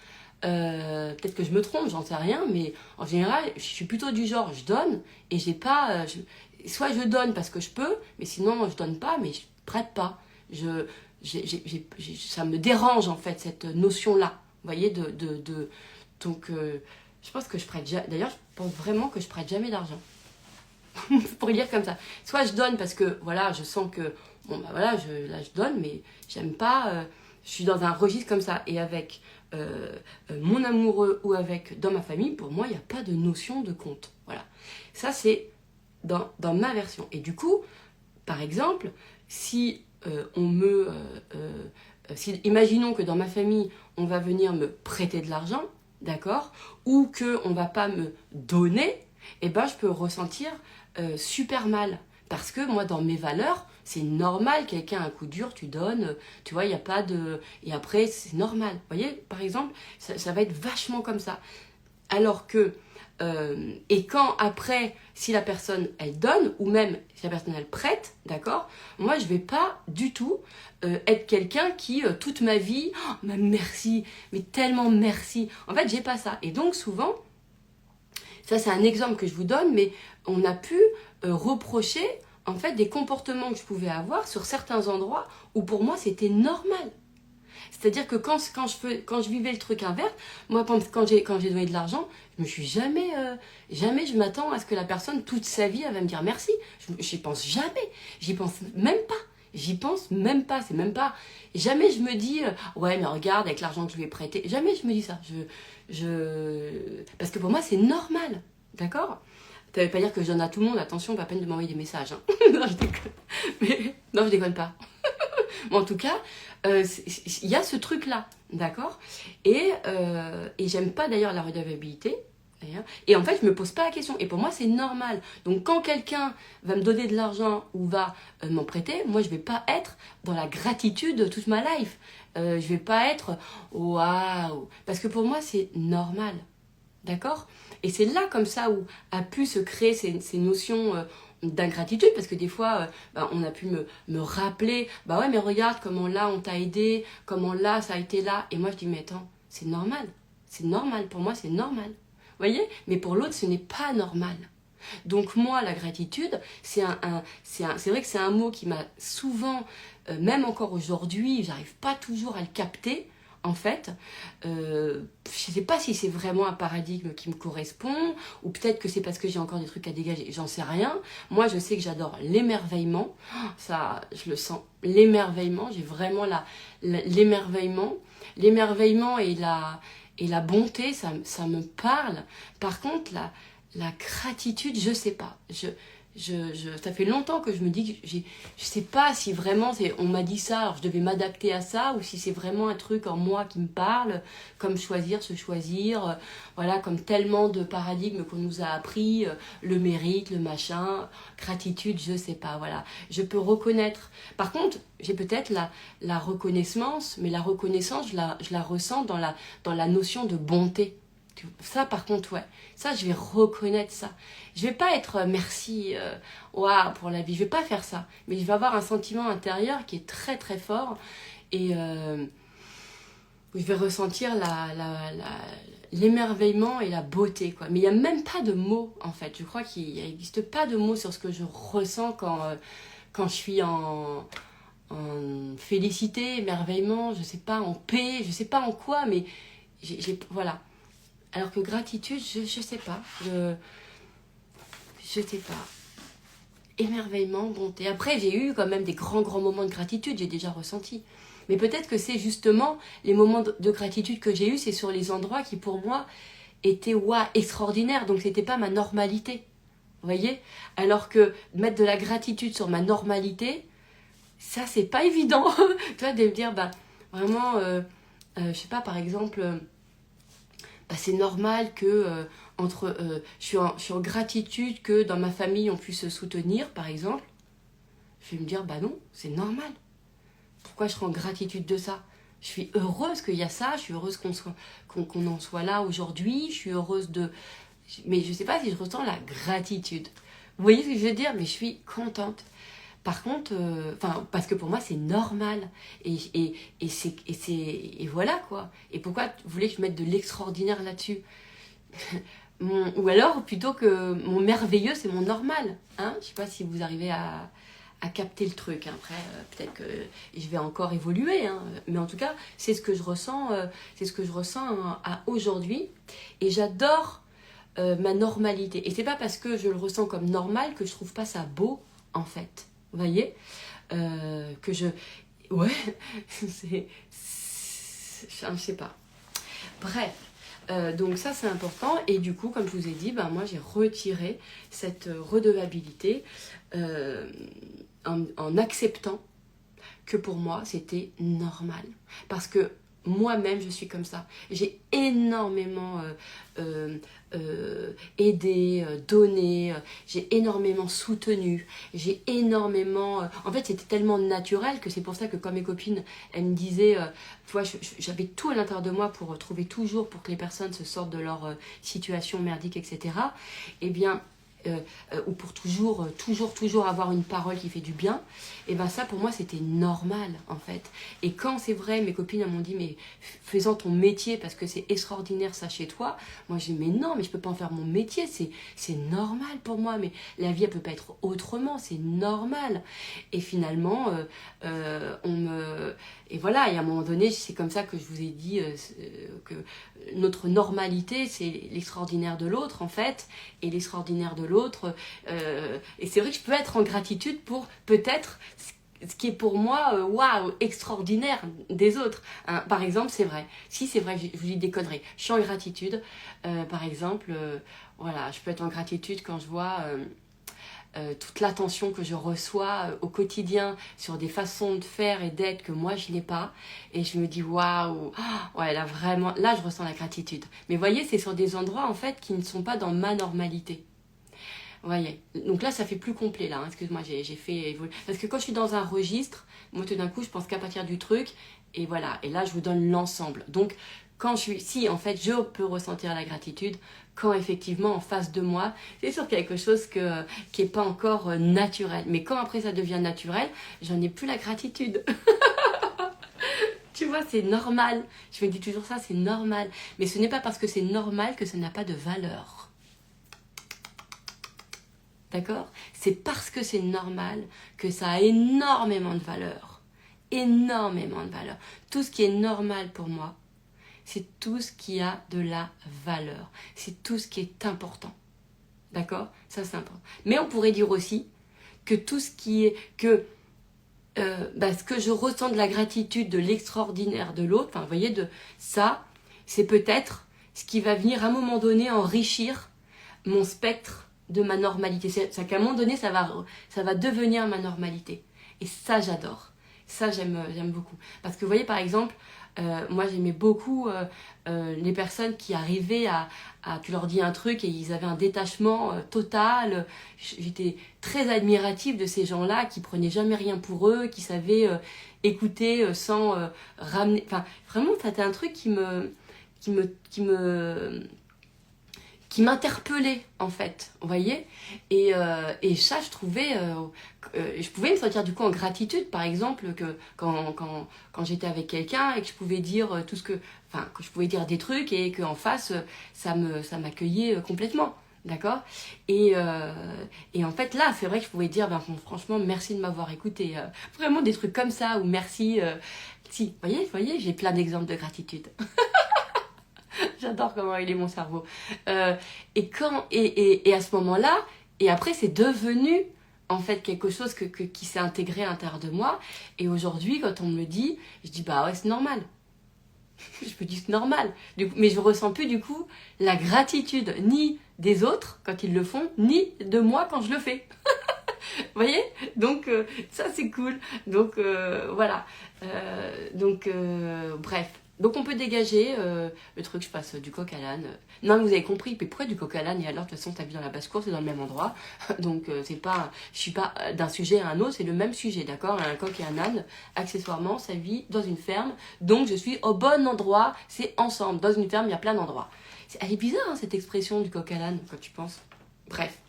peut-être que je me trompe, j'en sais rien, mais en général, je suis plutôt du genre, je donne, et j'ai pas, soit je donne parce que je peux, mais sinon, je donne pas, mais je prête pas. Ça me dérange, en fait, cette notion-là, vous voyez, donc, je pense que je prête jamais. D'ailleurs, je pense vraiment que je prête jamais d'argent. Pour dire comme ça. Soit je donne parce que, voilà, je sens que, bon, bah voilà, là, je donne, mais j'aime pas. Je suis dans un registre comme ça. Et avec mon amoureux ou dans ma famille, pour moi, il n'y a pas de notion de compte. Voilà. Ça, c'est dans ma version. Et du coup, par exemple, si imaginons que dans ma famille, on va venir me prêter de l'argent, d'accord, ou qu'on ne va pas me donner, eh ben, je peux ressentir super mal. Parce que moi, dans mes valeurs, c'est normal, quelqu'un a un coup dur, tu donnes, tu vois, il n'y a pas de... Et après, c'est normal. Vous voyez, par exemple, ça va être vachement comme ça. Alors que... et quand après, si la personne, elle donne, ou même si la personne, elle prête, d'accord, moi, je vais pas du tout être quelqu'un qui, toute ma vie, oh, mais merci, mais tellement merci. En fait, j'ai pas ça. Et donc, souvent, ça, c'est un exemple que je vous donne, mais on a pu reprocher, en fait, des comportements que je pouvais avoir sur certains endroits où, pour moi, c'était normal. C'est-à-dire que quand je vivais le truc inverse, moi, quand j'ai donné de l'argent, je me suis jamais je m'attends à ce que la personne, toute sa vie, elle va me dire merci. J'y pense jamais. J'y pense même pas. J'y pense même pas. C'est même pas... Jamais je me dis, ouais, mais regarde, avec l'argent que je lui ai prêté. Jamais je me dis ça. Parce que pour moi, c'est normal. D'accord? Ça veut pas dire que je donne à tout le monde. Attention, pas peine de m'envoyer des messages. Hein. Non, je déconne. Non, je déconne pas. Mais en tout cas, il y a ce truc-là, d'accord, et j'aime pas d'ailleurs la redevabilité, d'ailleurs. Et en fait, je me pose pas la question. Et pour moi, c'est normal. Donc, quand quelqu'un va me donner de l'argent ou va m'en prêter, moi, je vais pas être dans la gratitude toute ma life. Je vais pas être waouh, parce que pour moi, c'est normal, d'accord. Et c'est là, comme ça, où a pu se créer ces notions d'ingratitude, parce que des fois on a pu me rappeler, bah ouais, mais regarde comment là on t'a aidé, comment là ça a été là, et moi je dis mais attends, c'est normal, pour moi c'est normal, vous voyez, mais pour l'autre ce n'est pas normal. Donc moi la gratitude c'est vrai que c'est un mot qui m'a souvent, même encore aujourd'hui, j'arrive pas toujours à le capter. En fait, je ne sais pas si c'est vraiment un paradigme qui me correspond, ou peut-être que c'est parce que j'ai encore des trucs à dégager, j'en sais rien. Moi, je sais que j'adore l'émerveillement, ça, je le sens, l'émerveillement, j'ai vraiment l'émerveillement et la bonté, ça me parle. Par contre, La gratitude, je sais pas. Ça fait longtemps que je me dis que je sais pas si vraiment on m'a dit ça, alors je devais m'adapter à ça, ou si c'est vraiment un truc en moi qui me parle, comme choisir, se choisir, voilà, comme tellement de paradigmes qu'on nous a appris, le mérite, le machin, gratitude, je sais pas, voilà. Je peux reconnaître. Par contre, j'ai peut-être la reconnaissance, mais la reconnaissance, je la ressens dans la notion de bonté. Ça, par contre, ouais. Ça, je vais reconnaître ça. Je vais pas être merci, waouh, pour la vie. Je vais pas faire ça. Mais je vais avoir un sentiment intérieur qui est très, très fort. Et je vais ressentir l'émerveillement et la beauté, quoi. Mais il n'y a même pas de mots, en fait. Je crois qu'il n'existe pas de mots sur ce que je ressens quand je suis en félicité, émerveillement, je sais pas, en paix, je sais pas en quoi, mais voilà. Alors que gratitude, je sais pas. Je sais pas. Émerveillement, bonté. Après, j'ai eu quand même des grands moments de gratitude, j'ai déjà ressenti. Mais peut-être que c'est justement les moments de gratitude que j'ai eus, c'est sur les endroits qui pour moi étaient extraordinaires. Donc c'était pas ma normalité. Vous voyez? Alors que mettre de la gratitude sur ma normalité, ça c'est pas évident. Tu vois, de me dire, bah vraiment, je sais pas, par exemple. Bah, c'est normal que je suis en gratitude que dans ma famille on puisse se soutenir, par exemple. Je vais me dire, bah non, c'est normal. Pourquoi je serais en gratitude de ça? Je suis heureuse qu'il y a ça, je suis heureuse qu'on en soit là aujourd'hui, je suis heureuse de... Mais je sais pas si je ressens la gratitude. Vous voyez ce que je veux dire? Mais je suis contente. Par contre, parce que pour moi c'est normal et voilà quoi. Et pourquoi vous voulez que je mette de l'extraordinaire là-dessus? Ou alors plutôt que mon merveilleux c'est mon normal, hein? Je sais pas si vous arrivez à capter le truc. Hein. Après, peut-être que je vais encore évoluer, hein. Mais en tout cas c'est ce que je ressens, à aujourd'hui. Et j'adore ma normalité. Et c'est pas parce que je le ressens comme normal que je trouve pas ça beau en fait. Vous voyez, que je... Ouais, je sais pas. Bref, donc ça c'est important. Et du coup, comme je vous ai dit, moi j'ai retiré cette redevabilité en acceptant que pour moi c'était normal. Parce que moi-même je suis comme ça. J'ai énormément aidé, donné, j'ai énormément soutenu, j'ai énormément... En fait c'était tellement naturel que c'est pour ça que quand mes copines, elles me disaient, tu vois, j'avais tout à l'intérieur de moi pour trouver toujours, pour que les personnes se sortent de leur situation merdique, etc. Eh bien... ou pour toujours avoir une parole qui fait du bien, et ben ça pour moi c'était normal en fait. Et quand c'est vrai, mes copines elles m'ont dit mais faisant ton métier parce que c'est extraordinaire ça chez toi, moi j'ai dit mais non, mais je peux pas en faire mon métier, c'est normal pour moi, mais la vie elle peut pas être autrement, c'est normal. Et finalement et voilà, et à un moment donné c'est comme ça que je vous ai dit que notre normalité c'est l'extraordinaire de l'autre en fait, et l'extraordinaire de l'autre, et c'est vrai que je peux être en gratitude pour peut-être ce qui est pour moi waouh, extraordinaire des autres, hein. Par exemple c'est vrai, si c'est vrai, je vous dis des conneries, je suis en gratitude, par exemple voilà, je peux être en gratitude quand je vois toute l'attention que je reçois au quotidien sur des façons de faire et d'être que moi je n'ai pas, et je me dis waouh, ouais là vraiment, là je ressens la gratitude. Mais voyez, c'est sur des endroits en fait qui ne sont pas dans ma normalité. Vous voyez, donc là ça fait plus complet là, hein. Excuse-moi, j'ai fait évoluer. Parce que quand je suis dans un registre, moi tout d'un coup je pense qu'à partir du truc, et voilà, et là je vous donne l'ensemble. Donc quand si en fait je peux ressentir la gratitude, quand effectivement en face de moi, c'est sur quelque chose qui est pas encore naturel. Mais quand après ça devient naturel, j'en ai plus la gratitude. Tu vois, c'est normal. Je me dis toujours ça, c'est normal. Mais ce n'est pas parce que c'est normal que ça n'a pas de valeur. D'accord? C'est parce que c'est normal que ça a énormément de valeur. Énormément de valeur. Tout ce qui est normal pour moi, c'est tout ce qui a de la valeur. C'est tout ce qui est important. D'accord? Ça, c'est important. Mais on pourrait dire aussi que tout ce qui est... ce que je ressens de la gratitude, de l'extraordinaire de l'autre, enfin, vous voyez, de ça, c'est peut-être ce qui va venir à un moment donné enrichir mon spectre de ma normalité. C'est qu'à un moment donné, ça va devenir ma normalité. Et ça, j'adore. Ça, j'aime beaucoup. Parce que vous voyez, par exemple, moi, j'aimais beaucoup les personnes qui arrivaient tu leur dis un truc et ils avaient un détachement total. J'étais très admirative de ces gens-là qui prenaient jamais rien pour eux, qui savaient écouter sans ramener... Enfin, vraiment, c'était un truc qui m'interpellait en fait, vous voyez, et ça je trouvais, je pouvais me sentir du coup en gratitude, par exemple, que quand j'étais avec quelqu'un et que je pouvais dire tout ce que, enfin, que je pouvais dire des trucs et qu'en face ça m'accueillait complètement, d'accord, et en fait là c'est vrai que je pouvais dire, ben, franchement merci de m'avoir écouté, vraiment des trucs comme ça, ou merci, si, vous voyez, j'ai plein d'exemples de gratitude. J'adore comment il est mon cerveau. Et à ce moment-là, et après c'est devenu en fait quelque chose qui s'est intégré à l'intérieur de moi. Et aujourd'hui, quand on me le dit, je dis bah ouais, c'est normal. Je me dis c'est normal. Mais je ressens plus du coup la gratitude ni des autres quand ils le font, ni de moi quand je le fais. Vous voyez? Donc ça c'est cool. Donc voilà. Bref. Donc on peut dégager le truc, je passe du coq à l'âne. Non, mais vous avez compris, mais pourquoi du coq à l'âne? Et alors, de toute façon, ta vie dans la basse-cour, c'est dans le même endroit. Donc c'est pas, je suis pas d'un sujet à un autre, c'est le même sujet, d'accord? Un coq et un âne, accessoirement, ça vit dans une ferme. Donc je suis au bon endroit, c'est ensemble. Dans une ferme, il y a plein d'endroits. Elle est bizarre, hein, cette expression du coq à l'âne, quand tu penses. Bref.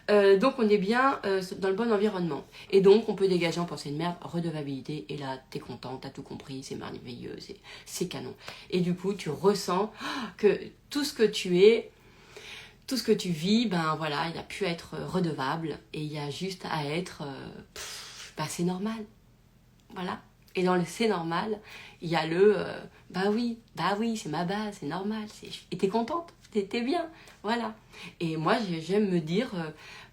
Donc on est bien dans le bon environnement. Et donc on peut dégager en pensée de merde, redevabilité, et là t'es content, t'as tout compris, c'est merveilleux, c'est canon. Et du coup tu ressens que tout ce que tu es, tout ce que tu vis, ben voilà, il a pu être redevable, et il y a juste à être, c'est normal. Voilà. Et dans le c'est normal, il y a le bah oui, c'est ma base, c'est normal. Et t'es contente, t'es bien, voilà. Et moi, j'aime me dire,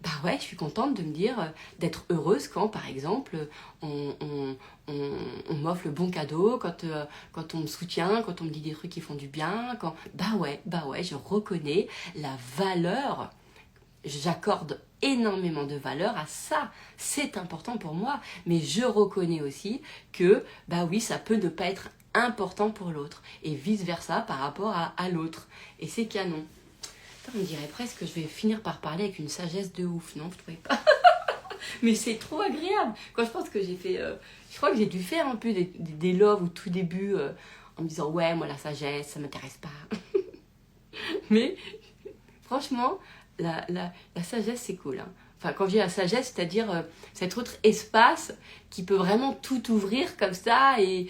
bah ouais, je suis contente de me dire, d'être heureuse quand, par exemple, on m'offre le bon cadeau, quand on me soutient, quand on me dit des trucs qui font du bien, quand, bah ouais, je reconnais la valeur. J'accorde énormément de valeur à ça, c'est important pour moi, mais je reconnais aussi que, bah oui, ça peut ne pas être important pour l'autre, et vice versa par rapport à l'autre, et c'est canon. Putain, on dirait presque que je vais finir par parler avec une sagesse de ouf, non, vous trouvez pas? Mais c'est trop agréable, quand je pense que j'ai fait, je crois que j'ai dû faire un peu des loves au tout début, en me disant, ouais, moi la sagesse, ça m'intéresse pas. Mais, franchement, la sagesse, c'est cool. Hein. Enfin, quand je dis la sagesse, c'est-à-dire cet autre espace qui peut vraiment tout ouvrir comme ça et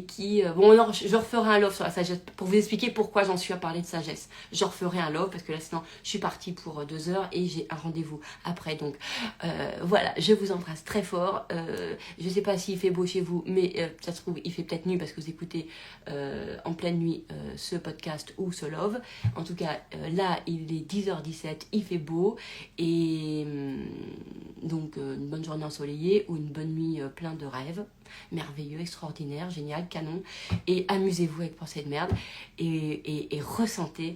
qui... bon, alors, je referai un love sur la sagesse pour vous expliquer pourquoi j'en suis à parler de sagesse. Je referai un love parce que là, sinon, je suis partie pour 2 heures et j'ai un rendez-vous après. Donc, voilà, je vous embrasse très fort. Je sais pas s'il fait beau chez vous, mais ça se trouve, il fait peut-être nuit parce que vous écoutez en pleine nuit ce podcast ou ce love. En tout cas, là, il est 10h17, il fait beau et... donc une bonne journée ensoleillée ou une bonne nuit plein de rêves, merveilleux, extraordinaire, génial, canon, et amusez-vous avec Pensée de merde et ressentez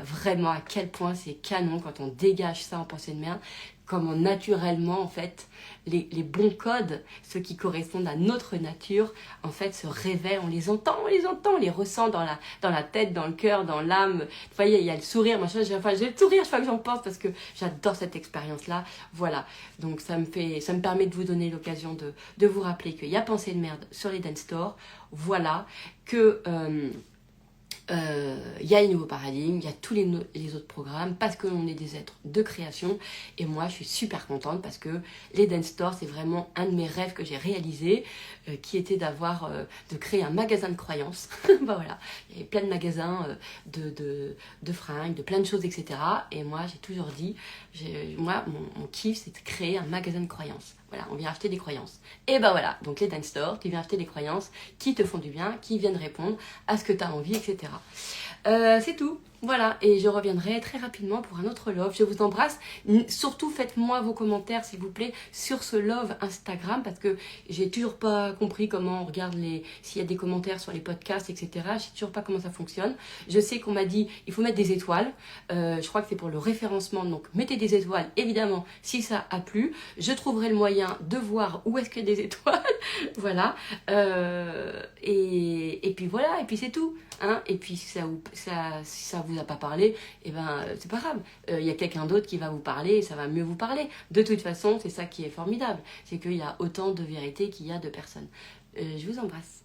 vraiment à quel point c'est canon quand on dégage ça en Pensée de merde, comment naturellement en fait les bons codes, ceux qui correspondent à notre nature, en fait se révèlent, on les entend, on les ressent dans la tête, dans le cœur, dans l'âme. Vous voyez, il y a le sourire, machin, j'ai le sourire chaque fois que j'en pense parce que j'adore cette expérience-là. Voilà, donc ça me permet de vous donner l'occasion de vous rappeler qu'il y a Pensée de merde sur les Dance Store, voilà, que... il y a les nouveaux paradigmes, il y a tous les autres programmes parce que l'on est des êtres de création et moi je suis super contente parce que les Dance Store c'est vraiment un de mes rêves que j'ai réalisé qui était de créer un magasin de croyances. Bah voilà, il y avait plein de magasins de fringues, de plein de choses, etc. Et moi j'ai toujours dit, mon kiff c'est de créer un magasin de croyances. Voilà, on vient acheter des croyances. Et ben voilà, donc les Dance Store, tu viens acheter des croyances qui te font du bien, qui viennent répondre à ce que tu as envie, etc. C'est tout. Voilà, et je reviendrai très rapidement pour un autre love. Je vous embrasse. Surtout, faites-moi vos commentaires, s'il vous plaît, sur ce love Instagram, parce que j'ai toujours pas compris comment on regarde s'il y a des commentaires sur les podcasts, etc. Je sais toujours pas comment ça fonctionne. Je sais qu'on m'a dit, il faut mettre des étoiles. Je crois que c'est pour le référencement, donc mettez des étoiles, évidemment, si ça a plu. Je trouverai le moyen de voir où est-ce qu'il y a des étoiles. Voilà. Et puis voilà, et puis c'est tout. Hein, et puis si ça vous a pas parlé, et ben c'est pas grave. Il y a quelqu'un d'autre qui va vous parler et ça va mieux vous parler. De toute façon, c'est ça qui est formidable. C'est qu'il y a autant de vérité qu'il y a de personnes. Je vous embrasse.